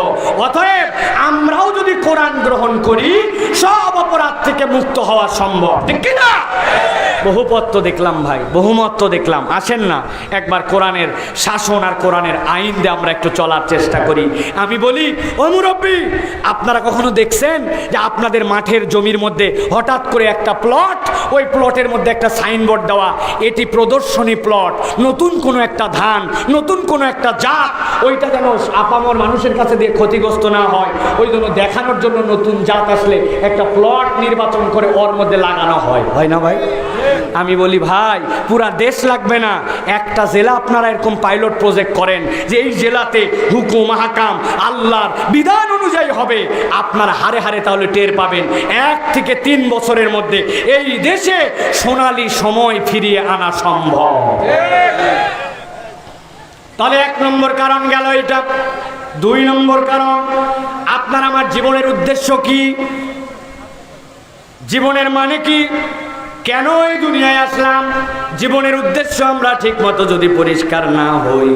S1: অতএব আমরাও যদি কোরআন গ্রহণ করি, সব অপরাধ থেকে মুক্ত হওয়া সম্ভব, ঠিক কি না? বহুপথ তো দেখলাম ভাই, বহুমত তো দেখলাম। আসেন না একবার কোরআনের শাসন আর কোরআনের আইন দিয়ে আমরা একটু চলার চেষ্টা করি। আমি বলি, ও মুরব্বি, আপনারা কখনো দেখছেন যে আপনাদের মাঠের জমির মধ্যে হঠাৎ করে একটা প্লট, ওই প্লটের মধ্যে একটা সাইনবোর্ড দেওয়া, এটি প্রদর্শনী প্লট, নতুন কোনো একটা ধান, নতুন কোনো একটা জাত, ওইটা যেন আপামর মানুষের কাছে দিয়ে ক্ষতিগ্রস্ত না হয়, ওই জন্য দেখানোর জন্য নতুন জাত আসলে একটা প্লট নির্বাচন করে ওর মধ্যে লাগানো হয়, হয় না ভাই? আমি বলি ভাই পুরা দেশ লাগবে না, একটা জেলা আপনারা এরকম পাইলট প্রজেক্ট করেন যে এই জেলাতে হুকুম হাকাম আল্লাহর বিধান অনুযায়ী হবে, আপনারা হারে হারে তাহলে টের পাবেন 1 থেকে 3 বছরের মধ্যে এই দেশে সোনালী সময় ফিরিয়ে আনা সম্ভব। তাহলে 1 নম্বর কারণ গেল এটা। 2 নম্বর কারণ, আপনার আমার জীবনের উদ্দেশ্য কি, জীবনের মানে কি, কেন এই দুনিয়ায় আসলাম? জীবনের উদ্দেশ্য আমরা ঠিক মতো যদি পরিষ্কার না হই,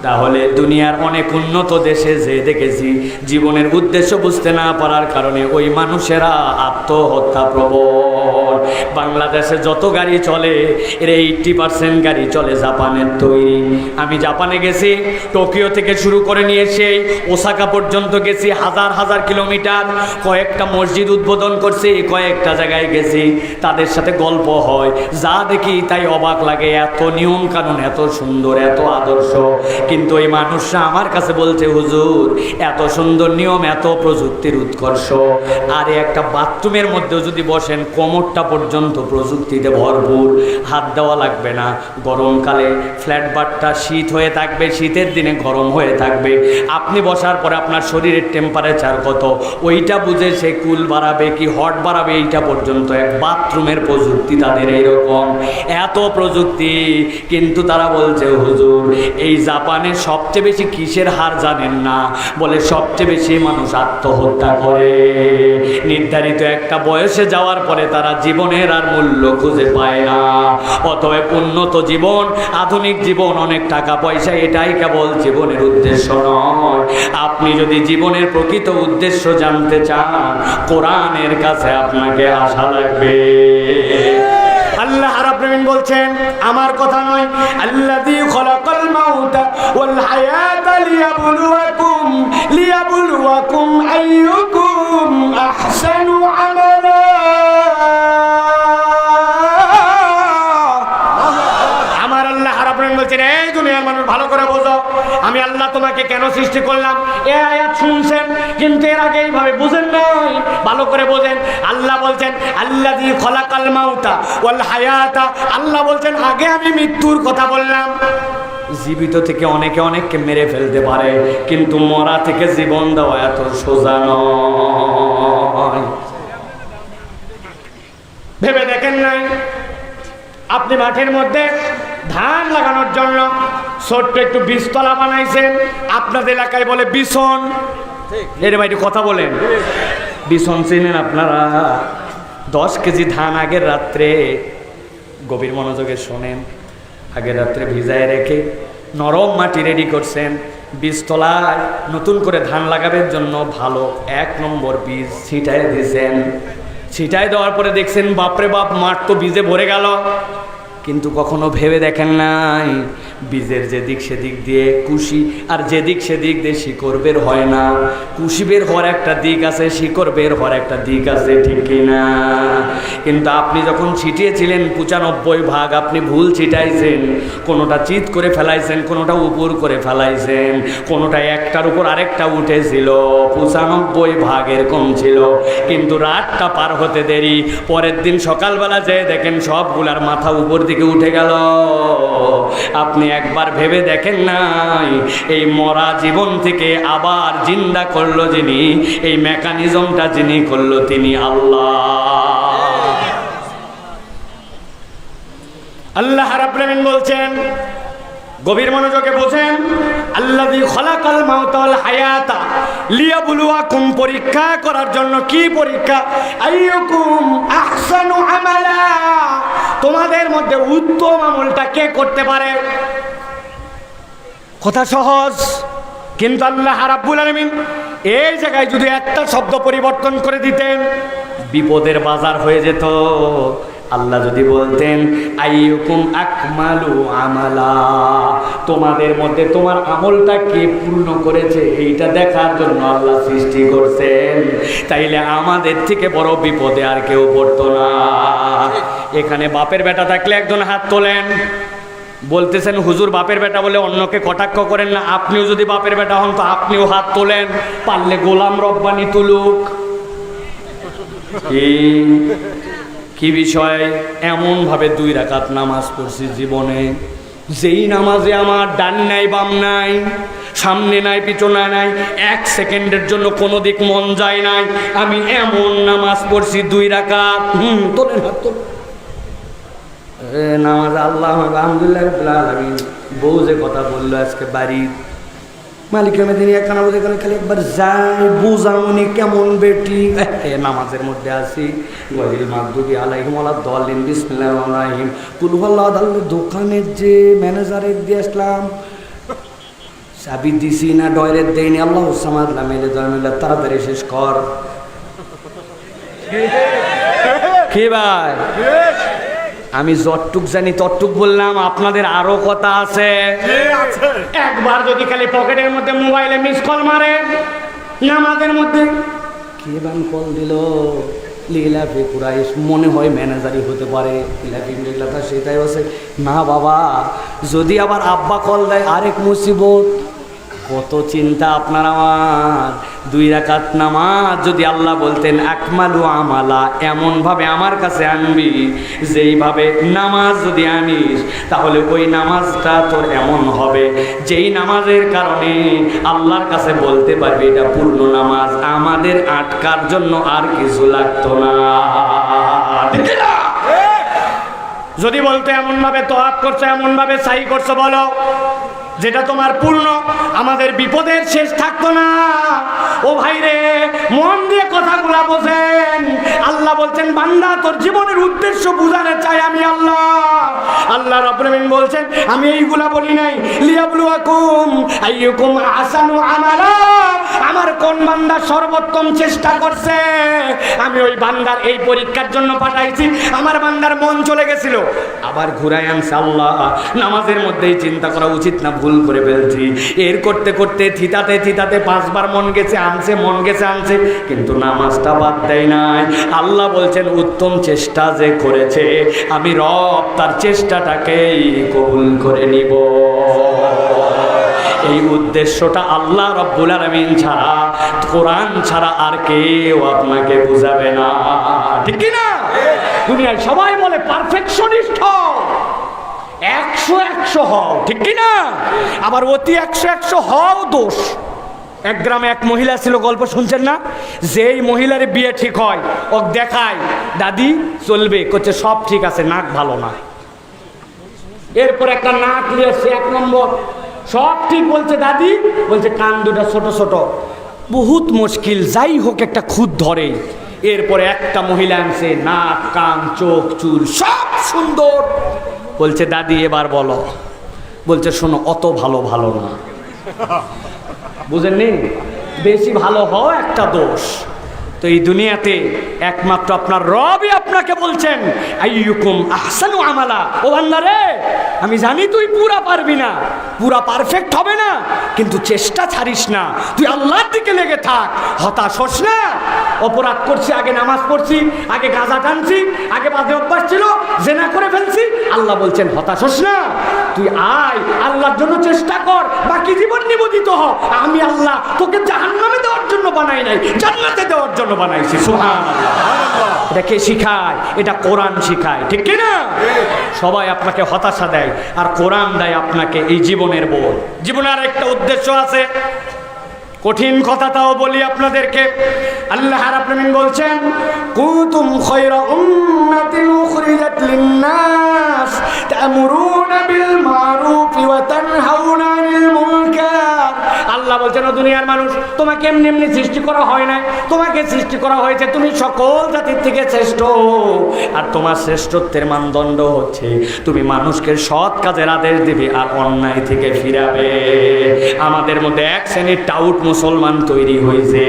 S1: তাহলে দুনিয়ার অনেক উন্নত দেশে যে দেখেছি জীবনের উদ্দেশ্য বুঝতে না পারার কারণে ওই মানুষেরা আত্মহত্যা প্রবণ। বাংলাদেশে যত গাড়ি চলে এর 80% গাড়ি চলে জাপানের তৈরি। আমি জাপানে গেছি, টোকিও থেকে শুরু করে নিয়ে সেই ওসাকা পর্যন্ত গেছি, হাজার হাজার কিলোমিটার। কয়েকটা মসজিদ উদ্বোধন করছি, কয়েকটা জায়গায় গেছি, তাদের সাথে গল্প হয়, যা দেখি তাই অবাক লাগে, এত নিয়ম কানুন, এত সুন্দর, এত আদর্শ। কিন্তু ওই মানুষরা আমার কাছে বলছে হুজুর এত সুন্দর নিয়ম, এত প্রযুক্তির উৎকর্ষ, আর একটা বাথরুমের মধ্যেও যদি বসেন কোমরটা পর্যন্ত প্রযুক্তিতে ভরপুর, হাত দেওয়া লাগবে না। গরমকালে ফ্ল্যাট বারটা শীত হয়ে থাকবে, শীতের দিনে গরম হয়ে থাকবে, আপনি বসার পরে আপনার শরীরের টেম্পারেচার কত ওইটা বুঝে সে কুল বাড়াবে কি হট বাড়াবে, এইটা পর্যন্ত এক বাথরুমের প্রযুক্তি তাদের এইরকম, এত প্রযুক্তি। কিন্তু তারা বলছে হুজুর এই জাপানে সবচেয়ে বেশি কিসের হার জানেন না? বলে সবচেয়ে বেশি মানুষ আত্মহত্যা করে। নির্ধারিত একটা বয়সে যাওয়ার পরে তারা জীবনের আর মূল্য খুঁজে পায় না। অতএব উন্নত জীবন, আধুনিক জীবন, অনেক টাকা পয়সা, এটাই কেবল জীবনের উদ্দেশ্য নয়। আপনি যদি জীবনের প্রকৃত উদ্দেশ্য জানতে চান, কোরআনের কাছে আপনাকে আসা লাগবে। আল্লাহ রাব্বুল আলামিন বলছেন, আমার কথা নয়, আল্লাযী খালাকাল মাউতা ওয়াল হায়াতা লিয়াবলুয়াকুম আইয়ুকুম আহসানু আমালা। আমার আল্লাহ রাব্বুল আলামিন বলছেন, এই দুনিয়ার মানুষ ভালো করে বোঝো, আমি আল্লাহ তোমাকে কেন সৃষ্টি করলাম। এই আয়াত শুনছেন কিন্তু এর আগে এইভাবে বুঝেন নাই, ভালো করে বোঝেন। আল্লাহ বলছেন আল্লাযী খালাকাল মাউতা ওয়াল হায়াতা, আল্লাহ বলছেন আগে আমি মৃত্যুর কথা বললাম। জীবিত থেকে অনেকে অনেককে মেরে ফেলতে পারে, কিন্তু মরা থেকে জীবন দেওয়া এত সোজা নয়। ভেবে দেখেন নাই, আপনি মাঠের মধ্যে ধান লাগানোর জন্য ছোট্ট একটু বীজতলা বানাইছেন, আপনাদের এলাকায় বলে বিছন। এর বাইরে কথা বলেন, বিছন চিনেন আপনারা? 10 কেজি ধান আগের রাত্রে, গভীর মনোযোগে শোনেন, আগের রাত্রে ভিজায় রেখে নরম মাটি রেডি করছেন, বীজতলায় নতুন করে ধান লাগাবের জন্য ভালো 1 নম্বর বীজ ছিটায় দিয়েছেন। ছিটায় দেওয়ার পরে দেখছেন বাপরে বাপ, মাঠ তো বীজে ভরে গেল। কিন্তু কখনো ভেবে দেখেন নাই বীজের যেদিক সেদিক দিয়ে কুশি, আর যেদিক সেদিক দিয়ে শিকড় বের হয় না। কুশি বের হওয়ার একটা দিক আছে, শিকড় বের হওয়ার একটা দিক আছে, ঠিক কিনা? কিন্তু আপনি যখন ছিটিয়েছিলেন 95 ভাগ আপনি ভুল ছিটাইছেন, কোনোটা চিত করে ফেলাইছেন, কোনোটা উপর করে ফেলাইছেন, কোনোটা একটার উপর আরেকটা উঠেছিল, 95 ভাগ এরকম ছিল। কিন্তু রাতটা পার হতে দেরি, পরের দিন সকালবেলা যেয়ে দেখেন সবগুলার মাথা উপর দিকে উঠে গেল। আপনি একবার ভেবে দেখেন নাই, এই মরা জীবন থেকে আবার জিন্দা করলো যিনি, এই মেকানিজমটা যিনি করলো তিনি আল্লাহ। আল্লাহ রাব্বুল আলামিন বলছেন, গভীর মনোযোগে বোঝেন, আল্লাযী খালাকাল মাউতা ওয়াল হায়াতা লিয়াবলুয়াকুম, পরীক্ষা করার জন্য। কি পরীক্ষা? আইয়ুকুম আহসানু আমালা, তোমাদের মধ্যে উত্তম আমলটা কে করতে পারে। কথা সহজ, কিন্তু আল্লাহ রাব্বুল আলামিন এই জায়গায় যদি একটা শব্দ পরিবর্তন করে দিতেন বিপদের বাজার হয়ে যেত। আল্লাহ যদি বলতেন আইয়ুকুম আকমালু আমালা, তোমাদের মধ্যে তোমার আমলটা কে পূর্ণ করেছে এইটা দেখার জন্য আল্লাহ সৃষ্টি করছেন, তাইলে আমাদের থেকে বড় বিপদে আর কেউ পড়তো না। এখানে বাপের বেটা থাকলে একজন হাত তোলেন। বলতেছেন হুজুর বাপের বেটা বলে অন্যকে কটাক্ষ করেন না, আপনিও যদি বাপের বেটা হন তো আপনিও হাত তোলেন, পারলে গোলাম রব্বানি তুলুক। কি বিষয়? এমনভাবে 2 রাকাত নামাজ পড়ছি জীবনে, যেই নামাজে আমার ডান নাই বাম নাই, সামনে নাই পিছনে নাই, 1 সেকেন্ডের জন্য কোনো দিক মন যায় নাই। আমি এমন নামাজ পড়ছি 2 রাকাত। তোলেন হাত তোলেন। নামাজ আল্লাহ আলহামদুলিল্লাহ রাব্বিল আলামিন। বউ যে কথা বললো আজকে বাড়ির মালিক মেদিনী একখানা বোধ এখানে খালি একবার যাই বুঝামনি কেমন বেটি নামাজের মধ্যে আছি। ওয়ালিল মাগদুবি আলাইহিম ওয়ালাদ-দাল্লিন বিসমিল্লাহির রহমানির রহিম কুল হুয়াল্লাহু আহাদ। দোকানের যে ম্যানেজারের দিয়ে আসলাম, চাবি দিছি না ডয়ের দেয়নি, আল্লাহু সামাদ লাম ইয়ালিদ ওয়ালাম ইউলাদ, তাড়াতাড়ি শেষ কর। কি ভাই, আমি যতটুক জানি ততটুক বললাম, আপনাদের আরো কথা আছে। একবার যদি খালি পকেটের মধ্যে মোবাইলে মিস কল মারে নামাজের মধ্যে, কে বান কল দিল, লিলাফি কুরাইশ, মনে হয় ম্যানেজারই হতে পারে। লিলাফি লিলাফা সেটাই আছে না বাবা। যদি আবার আব্বা কল দেয় আরেক মুসিবত। কত চিন্তা আপনার আমার। 2 রাকাত নামাজ যদি আল্লাহ বলতেন আকমালু আমালা, এমনভাবে আমার কাছে আনবি যেইভাবে নামাজ যদি আনিস, তাহলে ওই নামাজটা তোর এমন হবে যেই নামাজের কারণে আল্লাহর কাছে বলতে পারবি এটা পূর্ণ নামাজ, আমাদের আটকার জন্য আর কিছু লাগতো না। যদি বলতো এমনভাবে তোয়াব করছো, এমনভাবে সাই করছো, বলো যেটা তোমার পূর্ণ, আমাদের বিপদের শেষ থাকতো না। ও ভাই রে, মন দিয়ে কথাগুলা বোঝেন। আল্লাহ বলছেন বান্দা তোর জীবনের উদ্দেশ্য বুঝাতে চাই আমি আল্লাহ। আল্লাহ রাব্বুল আলামিন বলছেন আমি এইগুলা বলি নাই লিয়াবলুয়াকুম আইয়ুকুম আহসানু আমালা, আমার কোন বান্দা সর্বোত্তম চেষ্টা করছে, আমি ওই বান্দার এই পরীক্ষার জন্য পাঠাইছি। আমার বান্দার মন চলে গেছিল, আবার ঘুরাই আনছে আল্লাহ। নামাজের মধ্যেই চিন্তা করা উচিত না, ভুল করে ফেলছি। এর করতে করতে থিতাতে থিতাতে 5 বার মন গেছে আনছে, মন গেছে আনছে, কিন্তু নামাজটা বাদ দেয় নাই। আল্লাহ বলছেন উত্তম চেষ্টা যে করেছে আমি রব তার চেষ্টাটাকেই কবুল করে নিব। এই উদ্দেশ্যটা আল্লাহ রাব্বুল আলামিন ছাড়া, কোরআন ছাড়া আর কেউ আপনাকে বুঝাবে না, ঠিক কি না? দুনিয়ায় সবাই বলে পারফেকশনিস্ট হও, 100 হও, ঠিক কি না? আবার অতি 100 হও দোষ। এক গ্রামে এক মহিলা ছিল, গল্প শুনছেন না? যেই মহিলার বিয়ে ঠিক হয় ও দেখায় দাদি চলবে, করছে সব ঠিক আছে, নাক ভালো না। এরপর একটা নাক নিয়ে 1 নম্বর, সব ঠিক বলছে দাদি, বলছে কান দুটা ছোট ছোট, বহুত মুশকিল, যাই হোক একটা খুদ ধরে। এরপরে একটা মহিলা আনছে, নাক কান চোখ চুল সব সুন্দর। বলছে দাদি এবার বলো। বলছে শোনো অত ভালো ভালো না, বুঝেননি? বেশি ভালো হওয়া একটা দোষ। তো এই দুনিয়াতে একমাত্র আপনার রবই আপনাকে বলছেন আইয়ুকুম আহসানু আমালা। ও বান্দা রে, আমি জানি তুই পুরা পারবি না, পুরা পারফেক্ট হবে না, কিন্তু চেষ্টা ছাড়িস না, তুই আল্লাহর দিকে লেগে থাক, হতাশ হোস না। অপরাধ করছি, আগে নামাজ পড়ছি, আগে গাঁজা টানছি, আগে বাজে অভ্যাস ছিল, জেনা করে ফেলছি, আল্লাহ বলছেন হতাশ হোস না, তুই আয় আল্লাহর জন্য চেষ্টা কর, বাকি জীবন নিবেদিত হ। আমি আল্লাহ তোকে জাহান্নামে দেওয়ার জন্য বানাই নাই, জান্নাতে দেওয়ার জন্য বানাইছি। সুবহানাল্লাহ। এটা কে শিখায়? এটা কোরআন শিখায়, ঠিক কি না? সবাই আপনাকে হতাশা দেয়, আর কোরআন দেয় আপনাকে এই জীবনের বোধ। জীবনের একটা উদ্দেশ্য আছে। কঠিন কথাটাও বলি আপনাদেরকে। আল্লাহ রাব্বুল আলামিন বলছেন কুনতুম খায়রা উম্মাতিন উখরিজাত লিন-নাস তা'মুরুনা বিল মারুফ ওয়া তানহাউনা আনিল মুনকার। আল্লাহ বলছেন ও দুনিয়ার মানুষ, তোমাকে এমনি এমনি সৃষ্টি করা হয় নাই, তোমাকে সৃষ্টি করা হয়েছে তুমি সকল জাতির থেকে শ্রেষ্ঠ। আর তোমার শ্রেষ্ঠত্বের মানদণ্ড হচ্ছে তুমি মানুষকে সৎ কাজের আদেশ দিবে আর অন্যায় থেকে ফিরাবে। আমাদের মধ্যে এক শ্রেণীর টাউট মুসলমান তৈরি হয়েছে,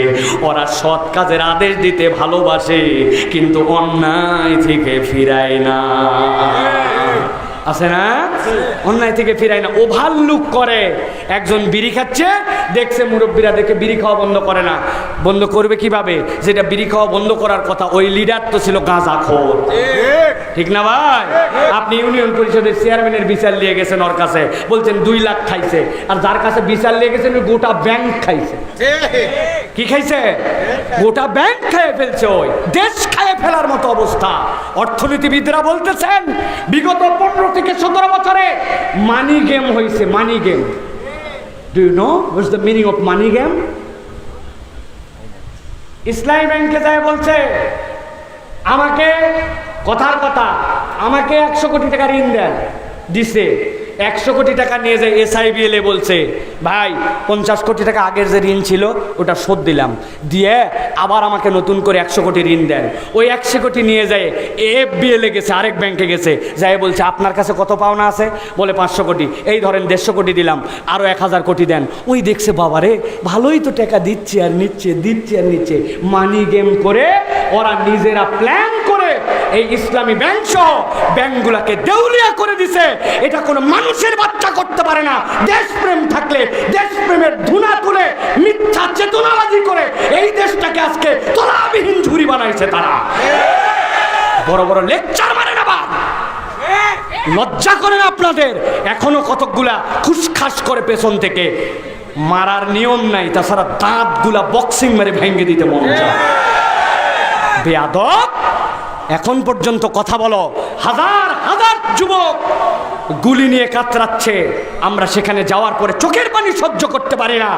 S1: ওরা সৎ কাজের আদেশ দিতে ভালোবাসে কিন্তু অন্যায় থেকে ফিরায় না। আছে না? অন্যায় থেকে ফিরায় না, ওভারলুক করে। একজন বিড়ি খাচ্ছে, দেখছে মুরব্বীরা, দেখে বিড়ি খাওয়া বন্ধ করে না। বন্ধ করবে কিভাবে? যেটা বিড়ি খাওয়া বন্ধ করার কথা ওই লিডার তো ছিল গাঁজাখোর, ঠিক না ভাই? আপনি ইউনিয়ন পরিষদের চেয়ারম্যানের বিচার নিয়ে গেছেন ওর কাছে, বলছেন 2 লাখ খাইছে, আর যার কাছে বিচার নিয়ে গেছেন গোটা ব্যাংক খাইছে। কি খাইছে? গোটা ব্যাংক খেয়ে ফেলছে, ওই দেশ খেয়ে ফেলার মতো অবস্থা। অর্থনীতিবিদরা বলতেছেন বিগত 15 থেকে 17 বছরে মানি গেম হয়েছে। Money game, do you know what's the meaning of money game? ইসলামী ব্যাংকে যায় বলছে আমাকে, কথার কথা, আমাকে 100 কোটি টাকা ঋণ দেন। দিছে 100 কোটি টাকা নিয়ে যায় SIBL বলছে ভাই 50 কোটি টাকা আগের যে ঋণ ছিল ওটা শোধ দিলাম, দিয়ে আবার আমাকে নতুন করে 100 কোটি ঋণ দেন। ওই 100 কোটি নিয়ে যায় FBL গেছে, আরেক ব্যাংকে গেছে, যাই বলছে আপনার কাছে কত পাওনা আছে? বলে 500 কোটি। এই ধরেন 150 কোটি দিলাম, আরও 1000 কোটি দেন। ওই দেখছে বাবারে ভালোই তো টাকা দিচ্ছে আর নিচ্ছে, দিচ্ছে আর নিচ্ছে। মানি গেম করে ওরা নিজেরা প্ল্যান করে এই ইসলামী ব্যাংক সহ ব্যাংকগুলোকে দেউলিয়া করে দিছে। এটা কোনো মানুষের বাচ্চা করতে পারে না। দেশপ্রেম থাকলে দেশপ্রেমের ধুনা তুলে মিথ্যা চেতনাবাজি করে এই দেশটাকে আজকে তলাবিহীন ঝুরি বানাইছে তারা। বড় বড় লেকচার মারে না, লজ্জা করে না আপনাদের? এখনো কতকগুলা খুশখাস করে পেছন থেকে মারার নিয়ম নাই, তাছাড়া দাঁতগুলা বক্সিং মেরে ভেঙে দিতে মন চায়। বেয়াদব, এখন পর্যন্ত কথা বলো, হাজার হাজার যুবক গুলি নিয়ে কাতরাচ্ছে, আমরা সেখানে যাওয়ার পরে চোখের পানি সহ্য করতে পারি না।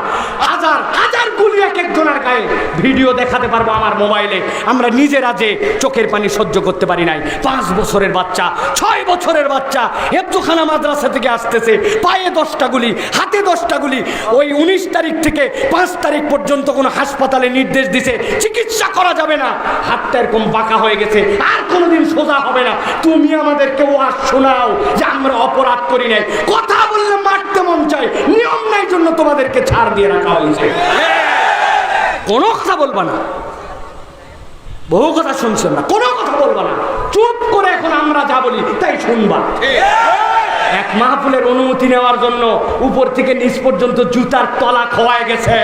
S1: হাজার হাজার গুলি এক একজনের গায়ে, ভিডিও দেখাতে পারবো আমার মোবাইলে। আমরা নিজেরা যে চোখের পানি সহ্য করতে পারি নাই। 5 বছরের বাচ্চা, 6 বছরের বাচ্চা হেফজখানা মাদ্রাসা থেকে আসতেছে, পায়ে 10টা গুলি, হাতে 10টা গুলি। ওই 19 তারিখ থেকে 5 তারিখ পর্যন্ত কোনো হাসপাতালে নির্দেশ দিছে চিকিৎসা করা যাবে না, হাতটা এরকম বাঁকা হয়ে গেছে, আর কোনোদিন সোজা হবে না। তুমি আমাদেরকে ওয়াজ শোনাও যে আমরা অপরাধ করি নাই, কথা বললে মারতে মন চাই, নিয়ম নাই জন্য তোমাদেরকে ছাড় দিয়ে রাখা হয়েছে। কোনো কথা বলবা না, বহু কথা শুনছেন না, কোনো কথা বলবা না, চুপ করে এখন আমরা যা বলি তাই শুনবা। এক মাহফিলের অনুমতি নেওয়ার জন্য উপর থেকে নিচ পর্যন্ত জুতার তলা খোয়ায় গেছে।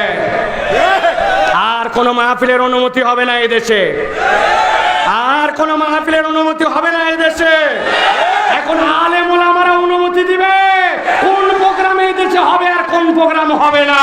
S1: আর কোনো মাহফিলের অনুমতি হবে না এদেশে, আর কোনো মাহফিলের অনুমতি হবে না এদেশে। এখন আলেম ওলামারা অনুমতি দিবে কোন প্রোগ্রামে এদেশে হবে আর কোন প্রোগ্রাম হবে না।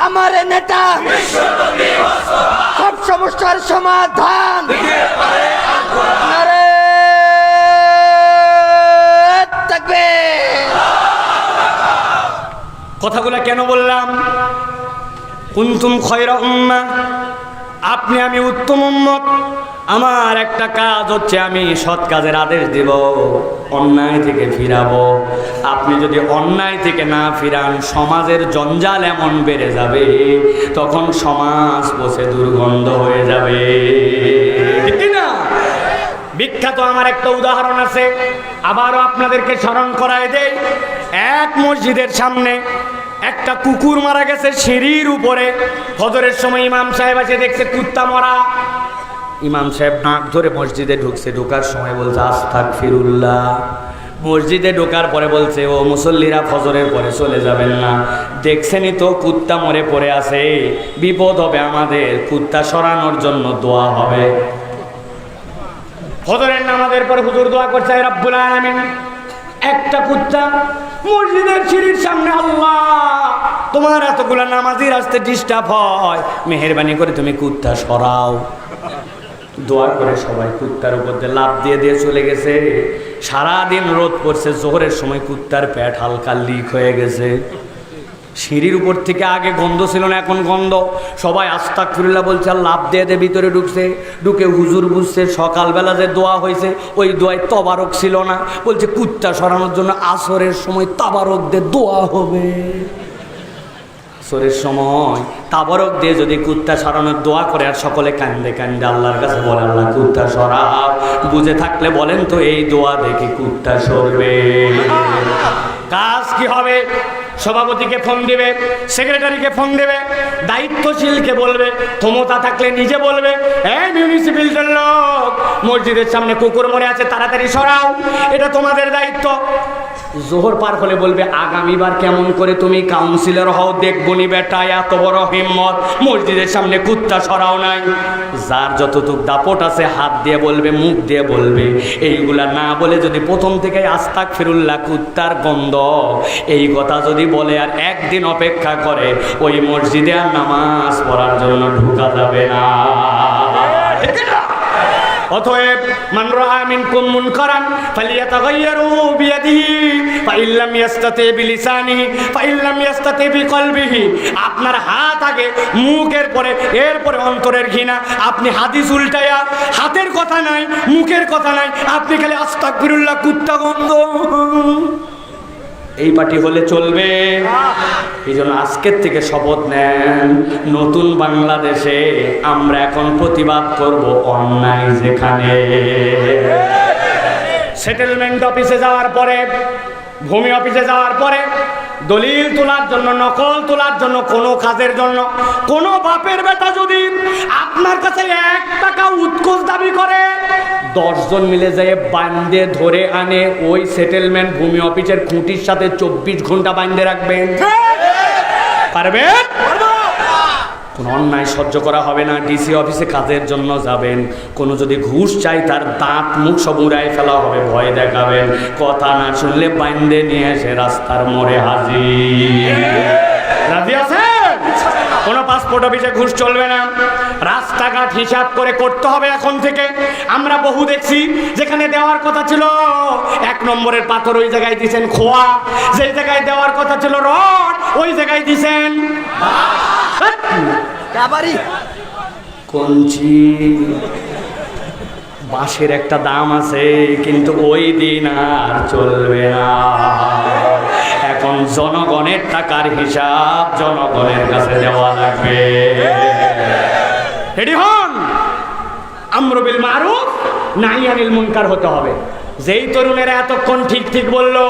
S2: আমার নেতা সব সমস্যার সমাধান।
S1: কথাগুলো কেন বললাম? কুনতুম খায়রা উম্মাহ, আপনি আমি উত্তম উম্মত। আমার একটা কাজ হচ্ছে আমি সৎ কাজের আদেশ দেব, অন্যায় থেকে ফিরাবো। আপনি যদি অন্যায় থেকে না ফিরান সমাজের জঞ্জাল এমন বেড়ে যাবে, তখন সমাজ পচে দুর্গন্ধ হয়ে যাবে, ঠিক না? বিখ্যাত আমার একটা উদাহরণ আছে, আবারও আপনাদেরকে স্মরণ করায় দেই। এক মসজিদের সামনে একটা কুকুর মারা গেছে সিঁড়ির উপরে। ফজরের সময় ইমাম সাহেব এসে দেখছে কুত্তা মরা। ইমাম সাহেব নাক ধরে মসজিদে ঢুকছে, ঢোকার সময় বলছে আস্তাগফিরুল্লাহ। মসজিদে ঢোকার পরে বলছে ও মুসল্লিরা ফজরের পরে চলে যাবেন না, দেখছেনই তো কুত্তা মরে পড়ে আছে, বিপদ হবে আমাদের, কুত্তা সরানোর জন্য দোয়া হবে। ফজরের নামাজের পরে হুজুর দোয়া করছে রব্বুল আলামিন, একটা কুত্তা মসজিদের সিঁড়ির সামনে, আল্লাহ তোমার এতগুলা নামাজির আসতে ডিস্টার্ব হয়, মেহেরবানি করে তুমি কুত্তা সরাও। দোয়া করে সবাই কুত্তার উপর দিয়ে লাফ দিয়ে দিয়ে চলে গেছে। সারাদিন রোদ পড়ছে, জোহরের সময় কুত্তার পেট হালকা লিক হয়ে গেছে। সিঁড়ির উপর থেকে আগে গন্ধ ছিল না, এখন গন্ধ। সবাই আস্তাগফিরুল্লাহ বলছে আর লাফ দিয়ে দিয়ে ভিতরে ঢুকছে। ঢুকে হুজুর বুঝছে সকালবেলা যে দোয়া হয়েছে ওই দোয়ায় তবারক ছিল না, বলছে কুত্তা সরানোর জন্য আসরের সময় তাবারক দিয়ে দোয়া হবে। আসরের সময় তাবারক দিয়ে যদি কুত্তা সরানোর দোয়া করে আর সকলে কান্দে কান্দে আল্লাহর কাছে বলে আল্লাহ কুত্তা সরাও, বুঝে থাকলে বলেন তো এই দোয়া দেখে কুত্তা সরবে? কাজ কি হবে? সভাপতিকে ফোন দিবে, সেক্রেটারিকে ফোন দেবে, দায়িত্বশীলকে বলবে, ক্ষমতা থাকলে নিজে বলবে এই মিউনিসিপ্যালিটির লোক মসজিদের সামনে কুকুর মরে আছে, তাড়াতাড়ি সরাও, এটা তোমাদের দায়িত্ব। জোহর পার হলে বলবে আগামীবার কেমন করে তুমি কাউন্সিলর হও দেখবনি বেটা, এত বড় হিম্মত, মসজিদের সামনে কুত্তা সরাও নাই। যার যতটুক দাপট আছে হাত দিয়ে বলবে, মুখ দিয়ে বলবে, এইগুলা না বলে যদি প্রথম থেকে আস্তাগফিরুল্লাহ কুত্তার গন্ধ এই কথা যদি বলে আর একদিন অপেক্ষা করে, ওই মসজিদে আর নামাজ পড়ার জন্য ঢোকা যাবে না। অতএব মান রাআ মিনকুম মুনকারান ফালিয়াতাগায়্যারু বিয়াদিহি ফাইন লাম ইয়াস্তাতি বিলিসানিহি ফাইন লাম ইয়াস্তাতি বিকলবিহি। আপনার হাত আগে, মুখের পরে, এরপরে অন্তরের ঘৃণা। আপনি হাদিস উল্টায়া, হাতের কথা নাই, মুখের কথা নাই, আপনি খালি আস্তাগফিরুল্লাহ কুত্তা গন্ধ, এই পার্টি হলে চলবে? এই জন্য আজকের থেকে শপথ নেন, নতুন বাংলাদেশে আমরা এখন প্রতিবাদ করব অন্যায় যেখানে। সেটেলমেন্ট অফিসে যাওয়ার পরে, ভূমি অফিসে যাওয়ার পরে দলিল তোলার জন্য, নকল তোলার জন্য, কোনো কাজের জন্য কোনো বাপের বেটা যদি আপনার কাছে 1 টাকা উৎকোচ দাবি করে, 10 জন মিলে যায় বান্ধে ধরে আনে ওই সেটেলমেন্ট ভূমি অফিসের খুঁটির সাথে 24 ঘন্টা বান্ধে রাখবেন। পারবে? কোনো অন্যায় সহ্য করা হবে না। ডিসি অফিসে কাজের জন্য যাবেন, কোনো যদি ঘুষ চাই তার দাঁত মুখ সব উড়াই ফেলা হবে, ভয় দেখাবেন, কথা না শুনলে বাইন্দে নিয়ে এসে রাস্তার মোড়ে হাজির। রাজি আছেন? কোনো পাসপোর্ট অফিসে ঘুষ চলবে না, রাস্তাঘাট হিসাব করে করতে হবে এখন থেকে। আমরা বহু দেখছি যেখানে দেওয়ার কথা ছিল 1 নম্বরের পাথর, ওই জায়গায় দিয়েছেন খোয়া, যেই জায়গায় দেওয়ার কথা ছিল রড, ওই জায়গায় দিয়েছেন কঞ্চি। বাঁশের একটা দাম আছে, কিন্তু ওই দিন আর চলবে না। এখন জনগণের টাকার হিসাব জনগণের কাছে দেওয়া লাগবে। রেডি হন, আমরু বিল মারুফ নাহি আনিল মুনকার হতে হবে। যেই তরুণেরা এতক্ষণ ঠিক ঠিক বললো,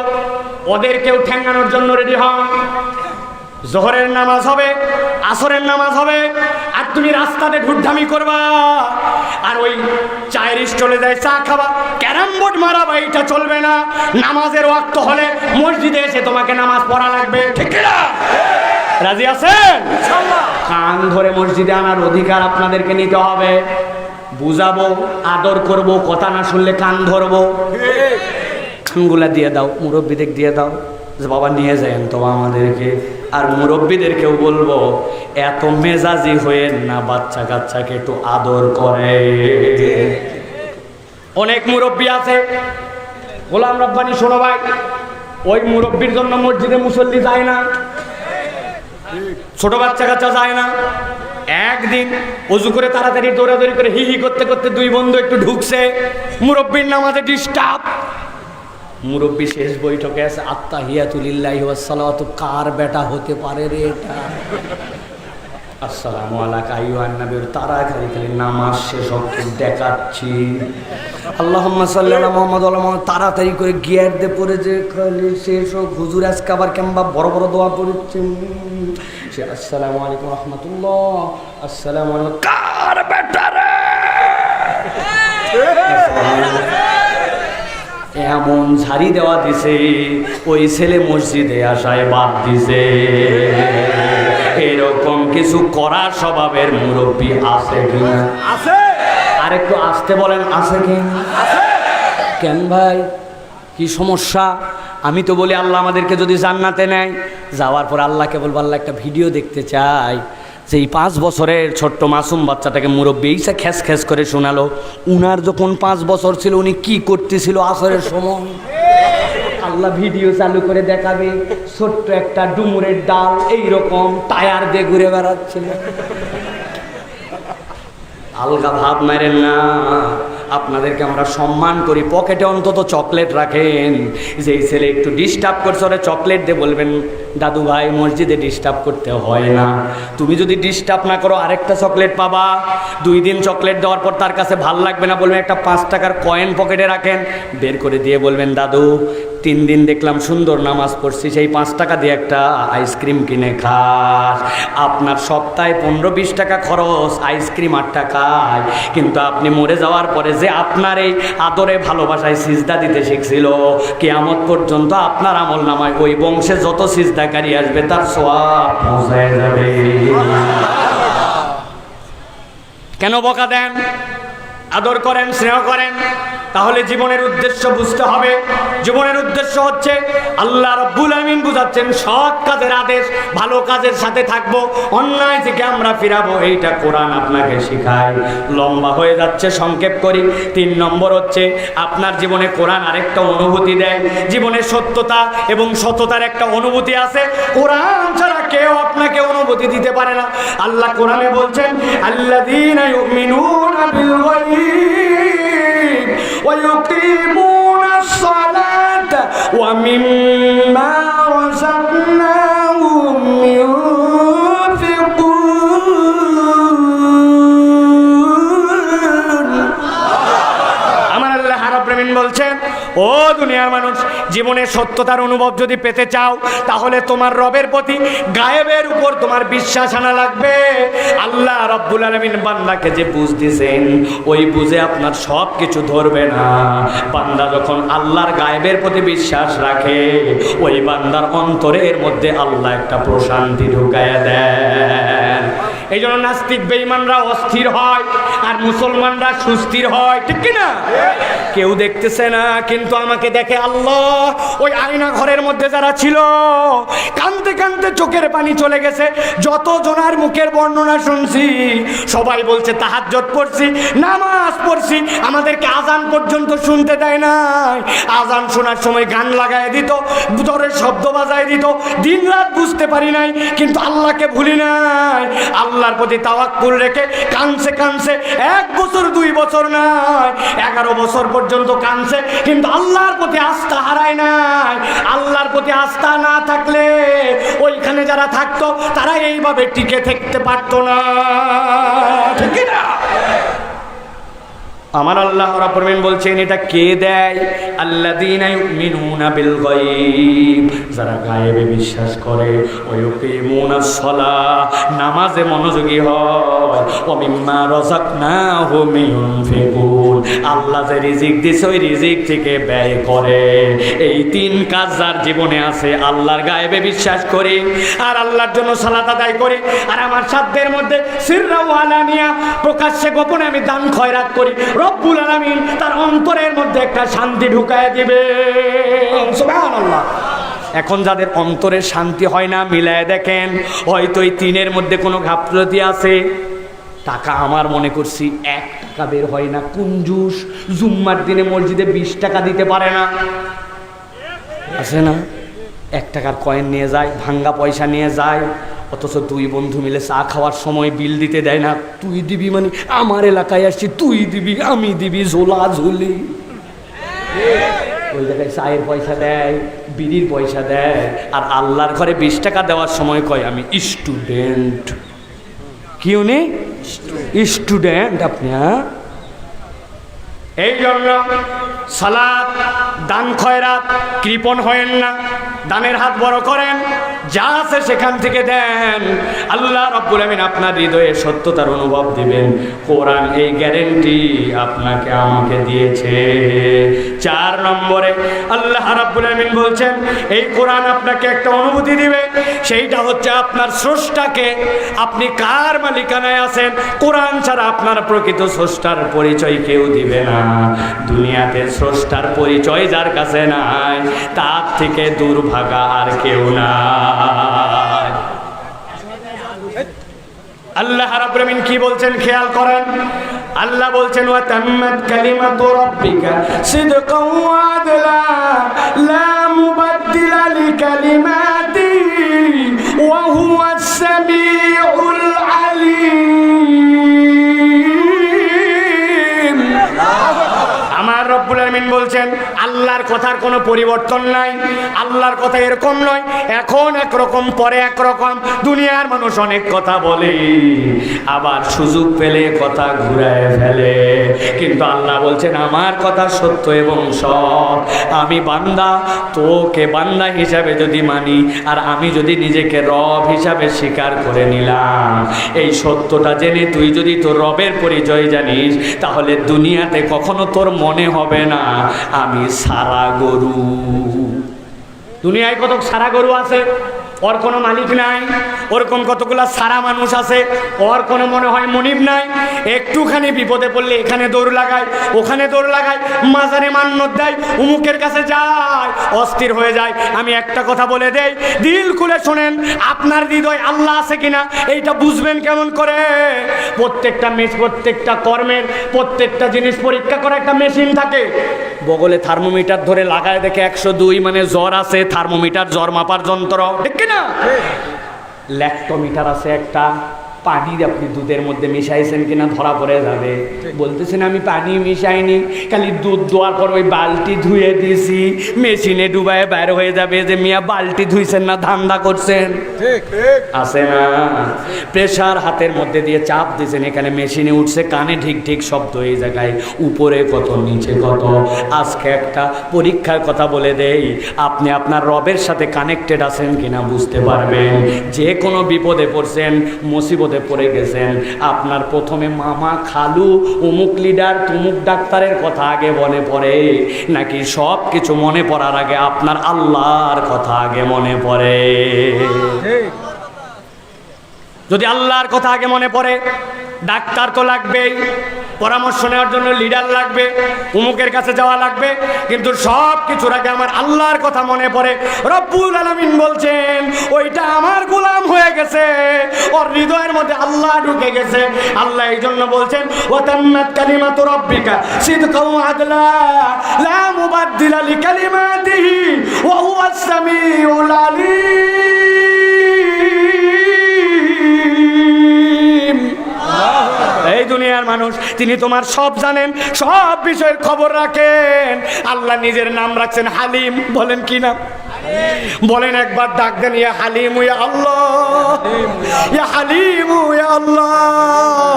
S1: ওদেরকেও ঠ্যাঙ্গানোর জন্য রেডি হন। জোহরের নামাজ হবে, আসরের নামাজ হবে, আর তুমি রাস্তাতে ঢুড্ঢামি করবা, আর ওই চায়ের স্টলে যায় চা খাবা, ক্যারাম বোর্ড মারাবা, এইটা চলবে না। নামাজের ওয়াক্ত হলে মসজিদে এসে তোমাকে নামাজ পড়া লাগবে, ঠিক না? রাজি আছেন? কান ধরে মসজিদে আনার অধিকার আপনাদেরকে নিতে হবে। বুঝাবো, আদর করব, কথা না শুনলে কান ধরবো। কানগুলা দিয়ে দাও, মুরব্বীদের দিয়ে দাও যে বাবা নিয়ে যায়েন তো আমাদেরকে। আর মুরব্বীদেরকেও বলবো, এত মেজাজি হয়েন না, বাচ্চা কাচ্চাকে একটু আদর করে। অনেক মুরব্বী আছে, গোলাম রব্বানি শোনো ভাই, ওই মুরব্বীর জন্য মসজিদে মুসল্লি যায় না, ছোট বাচ্চা কাচ্চা যায় না। একদিন অজু করে তাড়াতাড়ি দৌড়াদৌড়ি করে হি হি করতে করতে 2 বন্ধু একটু ঢুকছে, মুরব্বীর নামাজে ডিস্টার্ব। মুরব্বী শেষ বৈঠকে আছে, আত্তাহিয়াতুলিল্লাহি ওয়াস সালাতু, কার বেটা হতে পারে রে এটা? আসসালামু আলাইকা আইয়ুহান নবী, তাড়াতাড়ি খালি নামাজ শেষ হতে দেখাচ্ছি। আল্লাহুম্মা সাল্লি আলা মুহাম্মদ ওয়া আলা মুহাম্মদ, তাড়াতাড়ি করে গিয়ার দিয়ে পড়ে যে খালি শেষ হোক। হুজুর আজকে আবার কেমবা বড় বড় দোয়া পড়ছেন, সে আসসালামু আলাইকুম রাহমাতুল্লাহ, আসসালামু আলাইকুম, কার বেটা রে? এমন ঝাড়ি দেওয়া দিছে, ওই ছেলে মসজিদে আসায় বাদ দিছে। এরকম কিছু করার স্বভাবের মুরব্বী আছে কিনা? আছে। আর একটু আসতে বলেন, আছে কি? কেন ভাই, কি সমস্যা? আমি তো বলি আল্লাহ আমাদেরকে যদি জান্নাতে নেয়, যাওয়ার পর আল্লাহকে বলবো, আল্লাহ একটা ভিডিও দেখতে চাই, যে এই 5 বছরের ছোট্ট মাসুম বাচ্চাটাকে মুরব্বী এইসা খ্যাস খ্যাস করে শোনালো, উনার যখন 5 বছর ছিল উনি কি করতেছিল আসরের সময়। আল্লাহ ভিডিও চালু করে দেখাবে, ছোট্ট একটা ডুমুরের ডাল এইরকম টায়ার দিয়ে ঘুরে বেড়াচ্ছিল। আলগা ভাব মারেন না, আপনাদেরকে আমরা সম্মান করি। পকেটে অন্তত চকলেট রাখেন, যে এই ছেলে একটু ডিস্টার্ব করছে, ওরা চকলেট দিয়ে বলবেন দাদু ভাই মসজিদে ডিস্টার্ব করতে হয় না। তুমি যদি ডিস্টার্ব না করো আরেকটা চকলেট পাবা। 2 দিন চকলেট দেওয়ার পর তার কাছে ভাল লাগবে না, বলবেন একটা 5 টাকার কয়েন পকেটে রাখেন, বের করে দিয়ে বলবেন দাদু 3 দিন দেখলাম সুন্দর নামাজ পড়ছি, সেই 5 টাকা দিয়ে একটা আইসক্রিম কিনে খাস। আপনার সপ্তাহে 15-20 টাকা খরচ আইসক্রিম 8 টাকায়, কিন্তু আপনি মরে যাওয়ার পরে যে আপনার এই আদরে ভালোবাসায় সিজদা দিতে শিখছিল, কিয়ামত পর্যন্ত আপনার আমল নামায় ওই বংশে যত সিজদাকারী আসবে তার সওয়াব পৌঁছে যাবে। কেন বকা দেন? আদর করেন, স্নেহ করেন। তাহলে জীবনের উদ্দেশ্য বুঝতে হবে। জীবনের উদ্দেশ্য হচ্ছে আল্লাহ রাব্বুল আমিন বুঝাচ্ছেন সৎ কাজের আদেশ, ভালো কাজের সাথে থাকবো, অন্যায় থেকে আমরা ফিরাবো, এইটা কোরআন আপনাকে শেখায়। লম্বা হয়ে যাচ্ছে, সংক্ষেপ করি। 3 নম্বর হচ্ছে আপনার জীবনে কোরআন আরেকটা অনুভূতি দেয়। জীবনে সত্যতা এবং সততার একটা অনুভূতি আছে, কোরআন ছাড়া কেউ আপনাকে অনুভূতি দিতে পারে না। আল্লাহ কোরআনে বলছেন আল্লাযীনা ইউমিনুনা বিল গায়ব ওয়া ইউকিমুনাস সালাতা ওয়া মিম্মা রাযাকনাহুম ইউনফিকুন। আমার আল্লাহ রাব্বুল আমিন বলছেন, ও দুনিয়ার মানুষ, জীবনে সত্যতার অনুভব যদি পেতে চাও তাহলে তোমার রবের প্রতি গায়েবের উপর তোমার বিশ্বাস আনা লাগবে। আল্লাহ রাব্বুল আলামিন বান্দাকে যে বুঝ দিয়েছেন ওই বুঝে আপনার সব কিছু ধরবে না। বান্দা যখন আল্লাহর গায়েবের প্রতি বিশ্বাস রাখে ওই বান্দার অন্তরের মধ্যে আল্লাহ একটা প্রশান্তি ঢুকায়া দেন। এই জন্য নাস্তিক বেঈমানরা অস্থির হয় আর মুসলমানরা সুস্থির হয়, ঠিক কিনা? কেউ দেখতেছে না কিন্তু আমাকে দেখে আল্লাহ। ওই আয়না ঘরের মধ্যে যারা ছিল কাঁদতে কাঁদতে চোখের পানি চলে গেছে। যত জনার মুখের বর্ণনা শুনছি সবাই বলছে তাহাজ্জুদ পড়ছি, নামাজ পড়ছি, আমাদেরকে আজান পর্যন্ত শুনতে দেয় নাই। আজান শোনার সময় গান লাগায় দিত, জোরে শব্দ বাজায় দিত, দিন রাত বুঝতে পারি নাই কিন্তু আল্লাহকে ভুলি নাই। আল্লাহর প্রতি তাওয়াক্কুল রেখে কানছে কানছে 1 বছর 2 বছর নয় 11 বছর পর্যন্ত কানছে কিন্তু আল্লাহর প্রতি আস্থা হারায় নাই। আল্লাহর প্রতি আস্থা না থাকলে ওইখানে যারা থাকতো তারা এইভাবে টিকে থাকতে পারতো না, ঠিক না? আমার আল্লাহ রাব্বুল আমিন বলছেন এটা কে দেয়? আল্লাযীনা ইউমিনুনা বিল গায়ব, যারা গায়েবে বিশ্বাস করে, ওয়া ইউকিমুনাস সালাহ, নামাজে মনোযোগী হয়, ওয়া মিম্মা রাযাকনাহুম ইউনফিকুন, আল্লাহ যে রিজিক দিয়েছে ওই রিজিক থেকে ব্যয় করে। এই 3 কাজ যার জীবনে আছে, আল্লাহর গায়েবে বিশ্বাস করি আর আল্লাহর জন্য সালাত আদায় করি আর আমার সাধ্যের মধ্যে সিররা ওয়া আলানিয়া, প্রকাশ্যে গোপনে আমি দান খয়রাত করি, রব্বুল আলামিন তার অন্তরের মধ্যে একটা শান্তি ঢুকায় দিবে। সুবহানাল্লাহ। এখন যাদের অন্তরের শান্তি হয় না, মিলায় দেখেন হয়তো এই 3-এর মধ্যে কোনো গাফলতি আছে। টাকা আমার মনে করছি 1 টাকা বের হয় না, কুঞ্জুস, জুম্মার দিনে মসজিদে 20 টাকা দিতে পারে না, আছে না? 1 টাকার কয়েন নিয়ে যায়, ভাঙ্গা পয়সা নিয়ে যায়, অথচ 2 বন্ধু মিলে চা খাওয়ার সময় বিল দিতে দেয় না। তুই দিবি মানে আমার এলাকায় আসছি, তুই দিবি, আমি দিবি, ঝোলা ঝুলি। ওই জায়গায় চায়ের পয়সা দেয়, বিড়ির পয়সা দেয়, আর আল্লাহর ঘরে 20 টাকা দেওয়ার সময় কয় আমি স্টুডেন্ট। কি উনি স্টুডেন্ট? আপনি এই জন্য সালাত, দান খয়রাত, কৃপণ হয়েন না, দানের হাত বড় করেন, যা আছে সেখান থেকে দেন। আল্লাহ রাব্বুল আমিন আপনার হৃদয়ে সত্যতার অনুভব দিবেন। কোরআন এই গ্যারেন্টি আপনাকে আমাকে দিয়েছে। 4 নম্বরে আল্লাহ রাব্বুল আমিন বলছেন এই কোরআন আপনাকে একটা অনুভূতি দিবে, সেইটা হচ্ছে আপনার স্রষ্টাকে, আপনি কার মালিকানায় আছেন। কোরআন ছাড়া আপনার প্রকৃত স্রষ্টার পরিচয় কেউ দিবে না। দুনিয়াতে স্রষ্টার পরিচয় যার কাছে নাই তার থেকে দুর্ভাগা আর কেউ নাই। আল্লাহ রাব্বুল আমিন কি বলছেন খেয়াল করেন। আল্লাহ বলছেন ওয়া তাম্মাত কালিমাতু রাব্বিকা সিদকাও ওয়া আদলা লা মুবাদদিলা লিকালিমাতিহি ওয়া হুয়াস সামিউল আলিম। আমার রাব্বুল আলামিন বলছেন আল্লাহর কথার কোনো পরিবর্তন নাই, আল্লাহর কথা এরকম নয়, এখন একরকম পরে একরকম। দুনিয়ার মানুষ অনেক কথা বলে, আবার সুযোগ পেলে কথা ঘুরায় ফেলে, কিন্তু আল্লাহ বলছেন আমার কথা সত্য এবং সৎ। আমি বান্দা, তোকে বান্দা হিসাবে যদি মানি, আর আমি যদি নিজেকে রব হিসাবে স্বীকার করে নিলাম, এই সত্যটা জেনে তুই যদি তোর রবের পরিচয় জানিস, তাহলে দুনিয়াতে কখনো তোর মনে হবে না আমি সারা গরু। দুনিয়ায় কত সারা গরু আছে, ওর কোনো মালিক নাই। ওরকম কতগুলা সারা মানুষ আছে, ওর কোনো মনে হয় মনিব নাই। একটুখানি বিপদে পড়লে এখানে দৌড় লাগায়, ওখানে দৌড় লাগায়, মাজারে মান্নত দেয়, উমুকের কাছে যায়, অস্থির হয়ে যায়। আমি একটা কথা বলে দেই, দিল খুলে শোনেন, আপনার হৃদয় আল্লাহ আছে কিনা এইটা বুঝবেন কেমন করে? প্রত্যেকটা কর্মের প্রত্যেকটা জিনিস পরীক্ষা করা একটা মেশিন থাকে। বগলে থার্মোমিটার ধরে লাগায় দেখে 102 মানে জ্বর আছে, থার্মোমিটার জ্বর মাপার যন্ত্র, ঠিক কিনা? ল্যাক্টোমিটার আছে একটা, পানি আপনি দুধের মধ্যে মিশাইছেন কিনা ধরা পড়ে যাবে। বলতেছেন আমি পানি মিশাইনি, খালি দুধ দোয়ার পর ওই বালতি ধুয়ে দিয়েছি, মেশিনে ডুবায় বাইরে হয়ে যাবে যে মিয়া বালতি ধুইছেন না, ধান্দা করছেন। আছে না? প্রেসার হাতের মধ্যে দিয়ে চাপ দিয়েছেন, এখানে মেশিনে উঠছে, কানে ঠিক ঠিক শব্দ এই জায়গায়, উপরে কত নিচে কত। আজকে একটা পরীক্ষার কথা বলে দেই, আপনি আপনার রবের সাথে কানেক্টেড আছেন কিনা বুঝতে পারবেন। যে কোনো বিপদে পড়ছেন, মুসিবতে পড়ে গেছেন, আপনার প্রথমে মামা, খালু, অমুক লিডার, তুমুক ডাক্তারের কথা আগে মনে পড়ে, নাকি সব কিছু মনে পড়ার আগে আপনার আল্লাহর কথা আগে মনে পড়ে? যদি আল্লাহর কথা আগে মনে পড়ে, ডাক্তার তো লাগবেই, পরামর্শ নেওয়ার জন্য লিডার লাগবে, উমুকের কাছে যাওয়া লাগবে, কিন্তু সব কিছুর আগে আমার আল্লাহর কথা মনে পড়ে। রব্বুল আলামিন বলছেন ওইটা আমার গোলাম হয়ে গেছে, ওর হৃদয়ের মধ্যে আল্লাহ ঢুকে গেছে। আল্লাহ এই জন্য বলছেন ওয়াতাম্মাত কালিমাতু রাব্বিকা সিদকাও ওয়া আদলা লা মুবাদদিলা লিকালিমাতিহি ওয়া হুয়াস সামিউল আলিম। এই দুনিয়ার মানুষ, তিনি তোমার সব জানেন, সব বিষয়ের খবর রাখেন। আল্লাহ নিজের নাম রাখছেন হালিম। বলেন কি নাম? বলেন একবার, ডাক দেন ইয়া হালিম ইয়া আল্লাহ, ইয়া হালিম ইয়া আল্লাহ,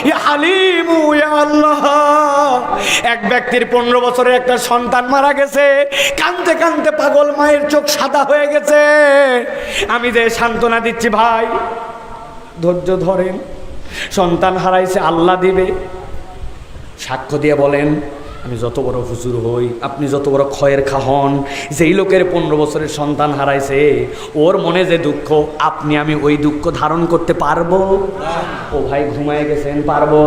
S1: ইয়া হালিম ইয়া আল্লাহ। এক ব্যক্তির 15 বছরের একটা সন্তান মারা গেছে, কাঁদতে কাঁদতে পাগল, মায়ের চোখ সাদা হয়ে গেছে। আমি যে সান্ত্বনা দিচ্ছি, ভাই ধৈর্য ধরেন, সন্তান হারাইছে, আল্লাহ দিবে। সাক্ষ্য দিয়ে বলেন, আমি যত বড় হুজুর হই, আপনি যত বড় খয়ের খা হন, যেই লোকের 15 বছরের সন্তান হারাইছে, ওর মনে যে দুঃখ, আপনি আমি ওই দুঃখ ধারণ করতে পারবো? ও ভাই ঘুমায় গেছেন, পারবো?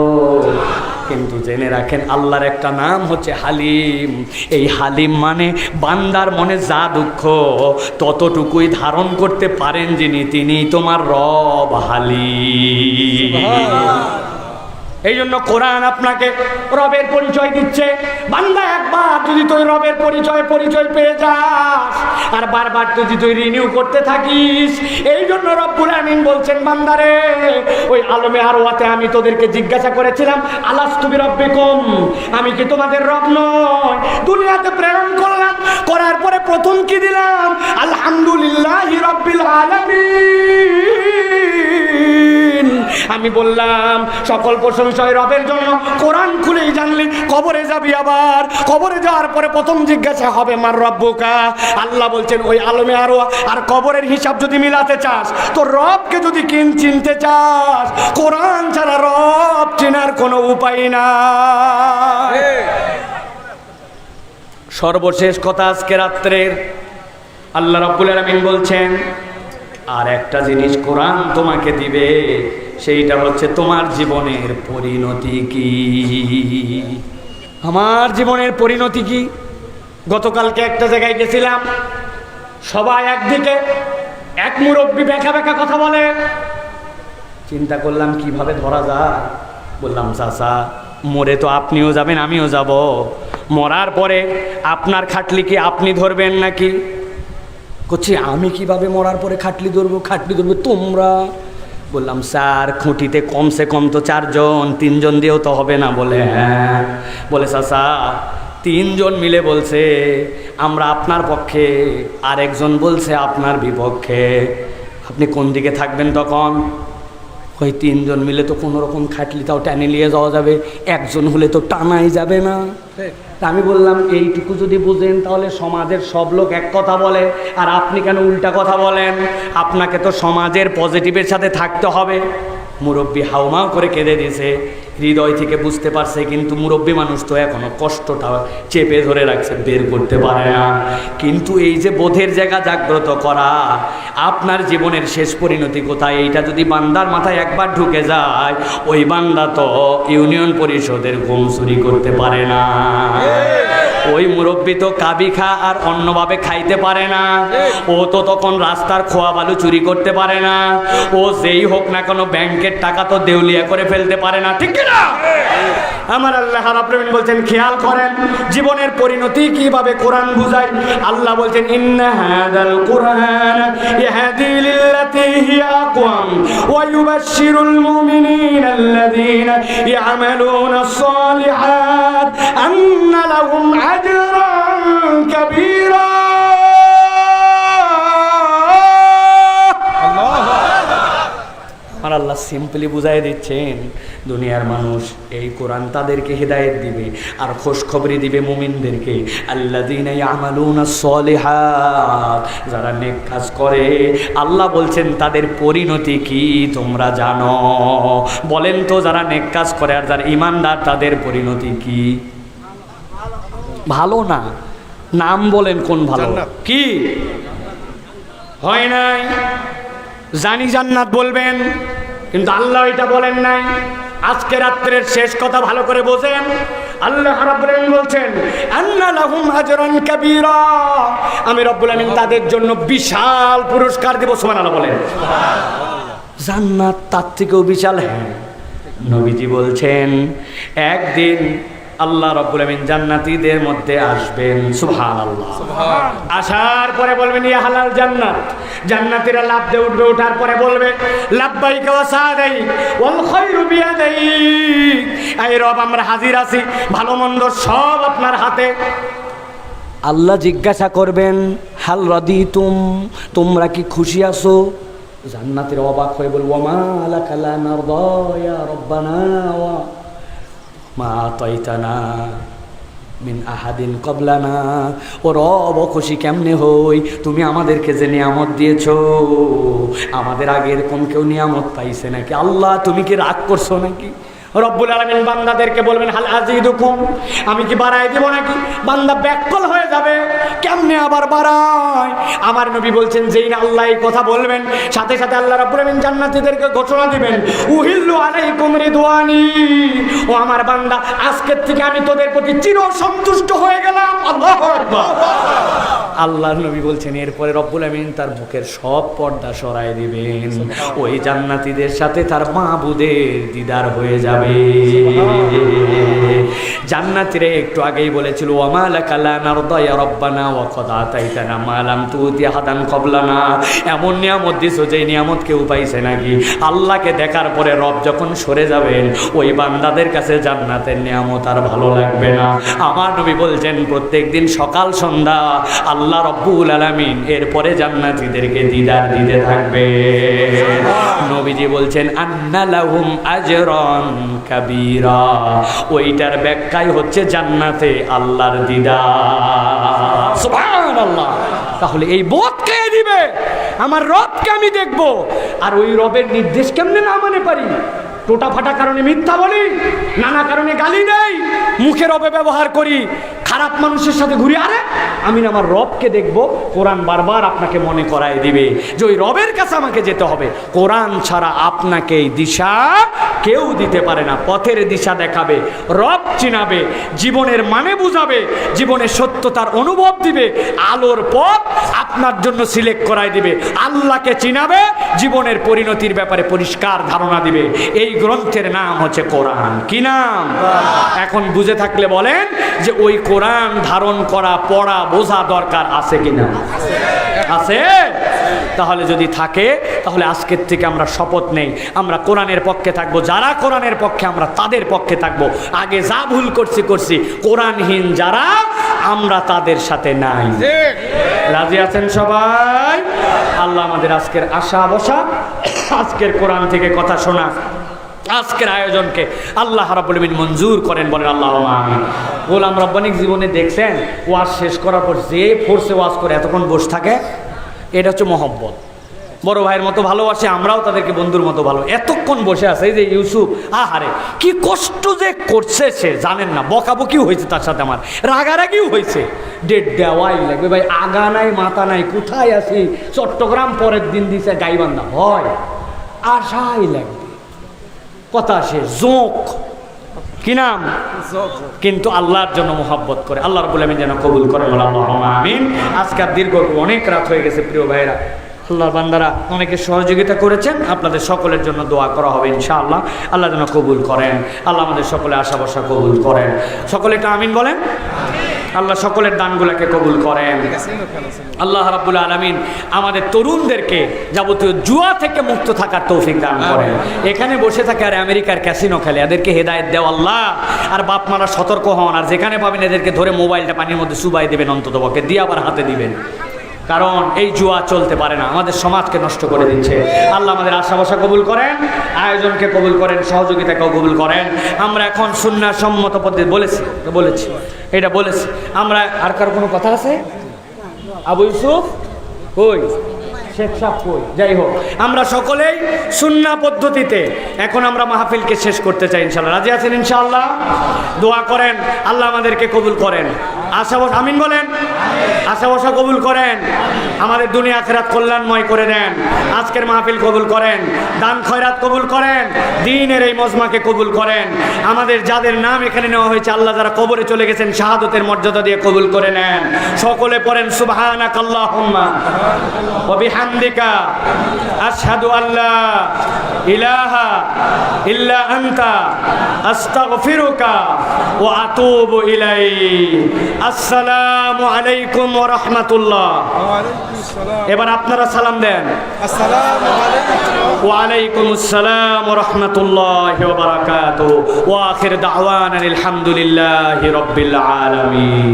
S1: কিন্তু জেনে রাখেন, আল্লাহর একটা নাম হচ্ছে হালিম। এই হালিম মানে বান্দার মনে যা দুঃখ ততটুকুই ধারণ করতে পারেন যিনি, তিনি তোমার রব হালিম। এই জন্য কোরআন আপনাকে রবের পরিচয় দিচ্ছে। বান্দা একবার যদি তুই রবের পরিচয় পেয়ে যাস, আর বারবার যদি তুই রিনিউ করতে থাকিস, এই জন্য রব্বুল আমিন বলছেন বান্দারে, ওই আলমে আরওয়াতে আমি তোদেরকে জিজ্ঞাসা করেছিলাম আলাস্তু বিরাব্বিকুম, আমি কি তোমাদের রব নয়? দুনিয়াতে প্রেরণ করলাম, করার পরে প্রথম কি দিলাম? আলহামদুলিল্লাহি রাব্বিল আলামিন। আমি বললাম সকল প্রশংসা রবের জন্য। কোরআন খুলেই জানলি কবরে যাবি, আবার কবরে যাওয়ার পরে প্রথম জিজ্ঞাসা হবে মার রব্বুকা। আল্লাহ বলছেন ওই আলমে আরো আর কবরের হিসাব যদি মিলাতে চাস, তোর রবকে যদি চিনতে চাস, কোরআন ছাড়া রব চেনার কোনো উপায় নাই। সর্বশেষ কথা আজকে রাত্রের, আল্লাহ রাব্বুল আলামিন বলছেন আর একটা জিনিস কোরআন তোমাকে দিবে, সেইটা হচ্ছে তোমার জীবনের পরিণতি কি। আমার জীবনের পরিণতি কি? গতকালকে একটা জায়গায় গেছিলাম, সবাই একদিকে, এক মুরব্বী ব্যাখ্যা কথা বলে। চিন্তা করলাম কিভাবে ধরা যায়। বললাম চাচা, মরে তো আপনিও যাবেন, আমিও যাব, মরার পরে আপনার খাটলি কি আপনি ধরবেন নাকি? করছি আমি কিভাবে মরার পরে খাটলি ধরবো তোমরা। বললাম স্যার, খুঁটিতে কমসে কম তো 4 জন, 3 জন দিয়েও তো হবে না। বলে হ্যাঁ। বলে চাচা তিনজন মিলে বলছে আমরা আপনার পক্ষে, আর একজন বলছে আপনার বিপক্ষে। আপনি কোন দিকে থাকবেন তখন? ওই তিনজন মিলে তো কোনো রকম খাটলি তাও টেনে নিয়ে যাওয়া যাবে, একজন হলে তো টানাই যাবে না। আমি বললাম এইটুকু যদি বুঝেন তাহলে সমাজের সব লোক এক কথা বলে, আর আপনি কেন উল্টা কথা বলেন? আপনাকে তো সমাজের পজিটিভের সাথে থাকতে হবে। মুরব্বী হাউমাউ করে কেঁদে দিয়েছে, হৃদয় থেকে বুঝতে পারছে, কিন্তু মুরব্বী মানুষ তো এখনো কষ্টটা চেপে ধরে রাখছে, বের করতে পারে না। কিন্তু এই যে বোধের জায়গা জাগ্রত করা, আপনার জীবনের শেষ পরিণতি কোথায়, এইটা যদি বান্দার মাথায় একবার ঢুকে যায়, ওই বান্দা তো ইউনিয়ন পরিষদের গম চুরি করতে পারে না। ওই মুরব্বী তো কাবি খা আর অন্যভাবে খাইতে পারে না। ও তো তখন রাস্তার খোয়া বালু চুরি করতে পারে না। ও যেই হোক না কোনো ব্যাংকের টাকা তো দেউলিয়া করে ফেলতে পারে না, ঠিক না? আমার আল্লাহ রাব্বুল আলামিন বলছেন খেয়াল করেন জীবনের পরিণতি কিভাবে কোরআন বুঝায়। আল্লাহ বলছেন ইন্না হাযাল কুরআন ইয়াহদি লিল্লাতী হিয়া আকওয়াম ওয়া ইউবাশশিরুল মুমিনিনা আল্লাযীনা ইয়া'মালুনাস সালিহাত আন্না লাহুম আজরান কাবীরা। আমার আল্লাহ সিম্পলি বুঝাই দিচ্ছেন দুনিয়ার মানুষ এই কোরআন তাদেরকে হিদায়েত দিবে আর খোঁজখবরি দিবে মুমিনদেরকে, আল্লাযীনা ইয়ামালুনাস সালিহাত, যারা নেক কাজ করে। আল্লাহ বলছেন তাদের পরিণতি কি তোমরা জানো? বলেন তো, যারা নেক কাজ করে আর যারা ঈমানদার তাদের পরিণতি কি? ভালো না। নাম বলেন কোন ভালো? কি হয় নাই? জানি জান্নাত বলবেন, কিন্তু আল্লাহ এটা বলেন নাই। আজকে রাত্রের শেষ কথা ভালো করে বোঝেন। আল্লাহ রাব্বুল আলামিন বলছেন আন্না লাহুম আজরান কাবীরা, আমি রব্বুল আলামিন তাদের জন্য বিশাল পুরস্কার দেব। সুবহানাল্লাহ বলেন। জান্নাত তার থেকেও বিশাল। হ্যাঁ, নবীজি বলছেন একদিন আল্লাহ রাব্বুল আলামিন জান্নাতীদের মধ্যে আসবেন। সুবহানাল্লাহ। আসার পরে বলবেন ইয়া হালাল জান্নাত। জান্নাতীরা লাফ দিয়ে উঠবে, ওঠার পরে বলবে লাব্বাইক ওয়া সাদাইক ওয়াল খায়রু বিয়াদাইক। এই রব, আমরা হাজির আছি, ভালো মন্দ সব আপনার হাতে। আল্লাহ জিজ্ঞাসা করবেন হাল রাদিতুম, তোমরা কি খুশি আছো? জান্নাতীরা অবাক হয়ে বলবে ওয়া মা লাকা লা নারদা ইয়া রাব্বানা ওয়া মা আতাইতানা মিন আহাদিন কবলানা। ও রব, খুশি কেমনে হই, তুমি আমাদেরকে যে নিয়ামত দিয়েছো, আমাদের আগের কোন কেউ নিয়ামত পাইছে নাকি? আল্লাহ, তুমি কি রাগ করছো নাকি? রব্বুল আলামিন বান্দাদেরকে বলবেন হাল আজিদুকুম, আমি কি বাড়াই দেব নাকি? বান্দা ব্যাকুল হয়ে যাবে, কেমনে আবার বাড়ায়? আমার নবী বলছেন যেই না আল্লাহ এই কথা বলবেন, সাথে সাথে আল্লাহ রাব্বুল আলামিন জান্নাতীদেরকে ঘোষণা দিবেন উহিল্লু আলাইকুম রিদওয়ানি, ও আমার বান্দা আজকের থেকে আমি তোদের প্রতি চির সন্তুষ্ট হয়ে গেলাম। আল্লাহু আকবার। আল্লাহর নবী বলছেন এরপরে রব্বুল আমিন তার বুকের সব পর্দা সরায় দিবেন, ওই জান্নাতীদের সাথে তার মাবুদের দিদার হয়ে যাবে। জান্নাতীরা একটু আগেই বলেছিল ওয়ামা লাকা লা নারদা ইয়া রাব্বানা ওয়া কদ আতাইতানা মা লাম তুতি আহাদান ক্বাবলানা। এমন নিয়ামত দিছো যে নিয়ামত কেউ পাইছে নাকি? আল্লাহকে দেখার পরে রব যখন সরে যাবেন, ওই বান্দাদের কাছে জান্নাতের নিয়ামত আর ভালো লাগবে না। আমার নবী বলছেন প্রত্যেকদিন সকাল সন্ধ্যা আল্লাহ রব্বুল আলামিন এরপরে জান্নাতীদেরকে দিদার দিতে থাকবে। নবীজি বলছেন আন্না লাহুম আজরান কাবীরা, ওইটার ব্যাখ্যাই হচ্ছে জান্নাতে আল্লাহর দিদার। সুবহানাল্লাহ। তাহলে এই বোধ কে দিবে? আমার রবকে আমি দেখবো, আর ওই রবের নির্দেশ কেমনে না মানে পারি? টোটা ফাটা কারণে মিথ্যা বলি, নানা কারণে গালি দেই, মুখের অপব্যবহার করি, খারাপ মানুষের সাথে ঘুরি। আরে আমি আমার রবকে দেখব। কোরআন বারবার আপনাকে মনে করায় দিবে যে ওই রবের কাছে আমাকে যেতে হবে। কোরআন ছাড়া আপনাকে এই দিশা কেউ দিতে পারে না। পথের দিশা দেখাবে, রব চিনাবে, জীবনের মানে বুঝাবে, জীবনের সত্যতার অনুভব দিবে, আলোর পথ আপনার জন্য সিলেক্ট করায় দিবে, আল্লাহকে চিনাবে, জীবনের পরিণতির ব্যাপারে পরিষ্কার ধারণা দিবে। এই গ্রন্থের নাম হচ্ছে কোরআন। কি নাম? এখন বুঝে থাকলে বলেন যে ওই কোরআন ধারণ করা, পড়া, বোঝা দরকার আছে কিনা? আছে। তাহলে যদি থাকে তাহলে আজকের থেকে আমরা শপথ নেই, আমরা কোরআনের পক্ষে থাকবো। যারা কোরআনের পক্ষে আমরা তাদের পক্ষে থাকবো। আগে যা ভুল করছি, কোরআনহীন যারা আমরা তাদের সাথে নাই। রাজি আছেন সবাই? আল্লাহ আমাদের আজকের আশা বসা, আজকের কোরআন থেকে কথা শোনা, আজকের আয়োজনকে আল্লাহ রাব্বুল আলামিন মঞ্জুর করেন, বলেন আল্লাহুম্মা আমিন। গোলাম রব্বানিক জীবনে দেখছেন ওয়াজ শেষ করার পর যে ফোর্সে ওয়াজ করে এতক্ষণ বসে থাকে, এটা হচ্ছে মহব্বত। বড় ভাইয়ের মতো ভালোবাসে, আমরাও তাদেরকে বন্ধুর মতো ভালো। এতক্ষণ বসে আছে এই যে ইউসুফ, আহারে কি কষ্ট যে করছে সে জানেন না। বকাবকিও হয়েছে তার সাথে, আমার রাগারাগিও হয়েছে। ডেট দেওয়াই লাগবে ভাই, আগা নাই মাথা নাই, কোথায় আছি। চট্টগ্রাম পরের দিন দিছে গাইবান্ধা, হয় আশাই লাগবে। কথা সে জোক, কি নাম, কিন্তু আল্লাহর জন্য মোহাব্বত করে। আল্লাহ রাব্বুল আমিন যেন কবুল করেন, আল্লাহুম্মা আমিন। আজকের দীর্ঘ অনেক রাত হয়ে গেছে প্রিয় ভাইরা, আল্লাহর বান্দারা অনেকে সহযোগিতা করেছেন, আপনাদের সকলের জন্য দোয়া করা হবে ইনশাআল্লাহ। আল্লাহ যেন কবুল করেন, আল্লাহ আমাদের সকলে আশা ভরসা কবুল করেন। সকলে একটু আমিন বলেন। আল্লাহ সকলের দানগুলোকে কবুল করেন। আল্লাহ রাব্বুল আলামিন আমাদের তরুণদেরকে যাবতীয় জুয়া থেকে মুক্ত থাকার তৌফিক দান করেন। এখানে বসে থাকে আর আমেরিকার ক্যাসিনো খেলে, এদেরকে হেদায়েত দেও আল্লাহ। আর বাপ মারা সতর্ক হন, আর যেখানে পাবেন এদেরকে ধরে মোবাইলটা পানির মধ্যে চুবাই দেবেন, অন্তত পক্ষে দিয়ে আবার হাতে দিবেন, কারণ এই জুয়া চলতে পারে না, আমাদের সমাজকে নষ্ট করে দিচ্ছে। আল্লাহ আমাদের আশা ভরসা কবুল করেন, আয়োজনকে কবুল করেন, সহযোগিতাকেও কবুল করেন। আমরা এখন সুন্নাহ সম্মত পদ্ধতি বলেছি এটা বলেছি আমরা। আর কারো কোনো কথা আছে? আবু ইউসুফ কই, শেখ সাহেব কই, যাই হোক আমরা সকলেই সুন্নাহ পদ্ধতিতে এখন আমরা মাহফিলকে শেষ করতে চাই ইনশাআল্লাহ। রাজি আছেন ইনশাআল্লাহ? দোয়া করেন আল্লাহ আমাদেরকে কবুল করেন। আশা বসা আমিন বলেন। আশা বসা কবুল করেন, আমাদের দুনিয়া আখিরাত কল্যাণময় করে দেন। আজকের মাহফিল কবুল করেন, দান খয়রাত কবুল করেন, দ্বীনের এই মজমাকে কবুল করেন। আমাদের যাদের নাম এখানে নেওয়া হয়েছে আল্লাহ যারা কবরে চলে গেছেন শাহাদতের মর্যাদা দিয়ে কবুল করে নেন। সকলে পড়েন সুবহানাকাল্লাহুম্মা ওয়া বিহামদিকা আশহাদু আল্লা ইলাহা ইল্লা আনতা আস্তাগফিরুকা ওয়া আতুবু ইলাইক। আসসালামু আলাইকুম ওয়া রাহমাতুল্লাহ। এবার আপনারা সালাম দেন। আসসালামু আলাইকুম ওয়া আলাইকুমুস সালাম ওয়া রাহমাতুল্লাহি ওয়া বারাকাতুহু ওয়া আখির দাওয়ানা আলহামদুলিল্লাহি রাব্বিল আলামিন।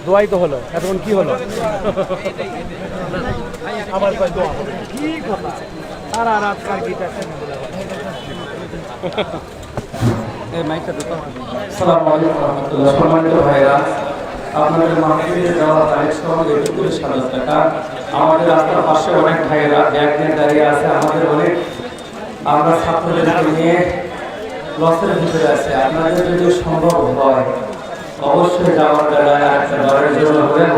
S1: দোয়াই তো হলো, এখন কি হলো? আবার কয় দোয়া হবে, কি কথা সারা রাত কার গীতা শুনে বলে। এই মাইকটা দিতে হবে।
S3: আসসালামু আলাইকুম ওয়া রাহমাতুল্লাহ। সম্মানিত ভাইরা, আপনাদের মাহফিলে দেওয়া তারিখ সহ 41,000 টাকা। আমাদের রাস্তার পাশে অনেক ভাইরা ব্যাগ নিয়ে দাঁড়িয়ে আছে, আমাদের অনেক, আমরা ছাত্রদেরকে নিয়ে লসের ভিতরে আছে। আপনাদের যদি সম্ভব হয় অবশ্যই যাওয়ার বেলায় একটা বারের জন্য হলেও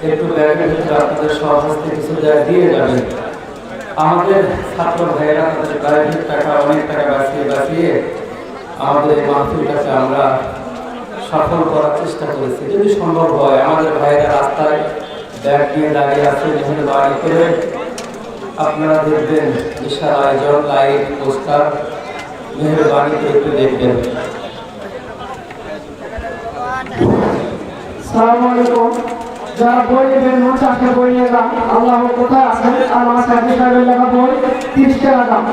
S3: একটু ব্যাগের ভিতরে আপনাদের সহস্তে কিছু জায়গা দিয়ে যাবেন। আমাদের ছাত্র ভাইয়েরা তাদের প্রাইভেট টাকা অনেক টাকা বাঁচিয়ে আমাদের এই মাহফিলটাকে আমরা সফল করার চেষ্টা করেছি। যদি সম্ভব হয় আমাদের ভাইয়েরা রাস্তায় ব্যাগ নিয়ে দাঁড়িয়ে আছে, মেহরবানি করে আপনারা দেখবেন বিশাল আয়োজন, লাইট, পোস্টার, মেহরবানি করে একটু দেখবেন।
S4: আসসালামু আলাইকুম। যারা বই নেবেন নোট আজকে বই নিয়ে যান। আল্লাহ কোথায় আছেন? আমার সাথে সাহেবের লেখা বই 30 টাকা দাম।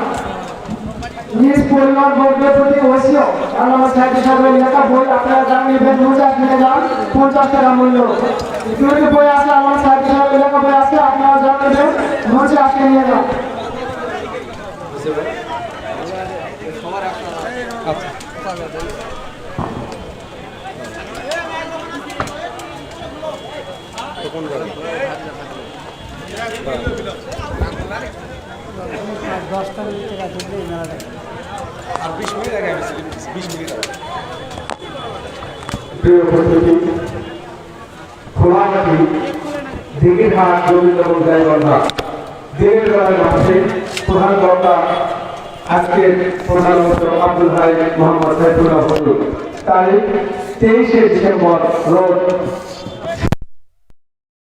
S4: নিজ পরিবার বর্গের প্রতি ওসিও আল্লাহ সাথে সাহেবের লেখা বই আপনারা যান নেবেন নোট কিনে যান, 50 টাকা মূল্য। যদি বই আছে আমার সাথে সাহেবের লেখা বই আছে, আপনারা যান নেবেন নোট আজকে নিয়ে যান।
S5: প্রিয় উপস্থিতি, খোলামাটি দিঘির হাট গোবিন্দপুর গাইবান্ধা দিনের বেলায় মাঠে প্রধান বক্তা আজকের প্রধানমন্ত্রী আব্দুল হাই মোহাম্মদ সাইফুল্লাহ ফজলুল। তারিখ 23শে ডিসেম্বর রোজ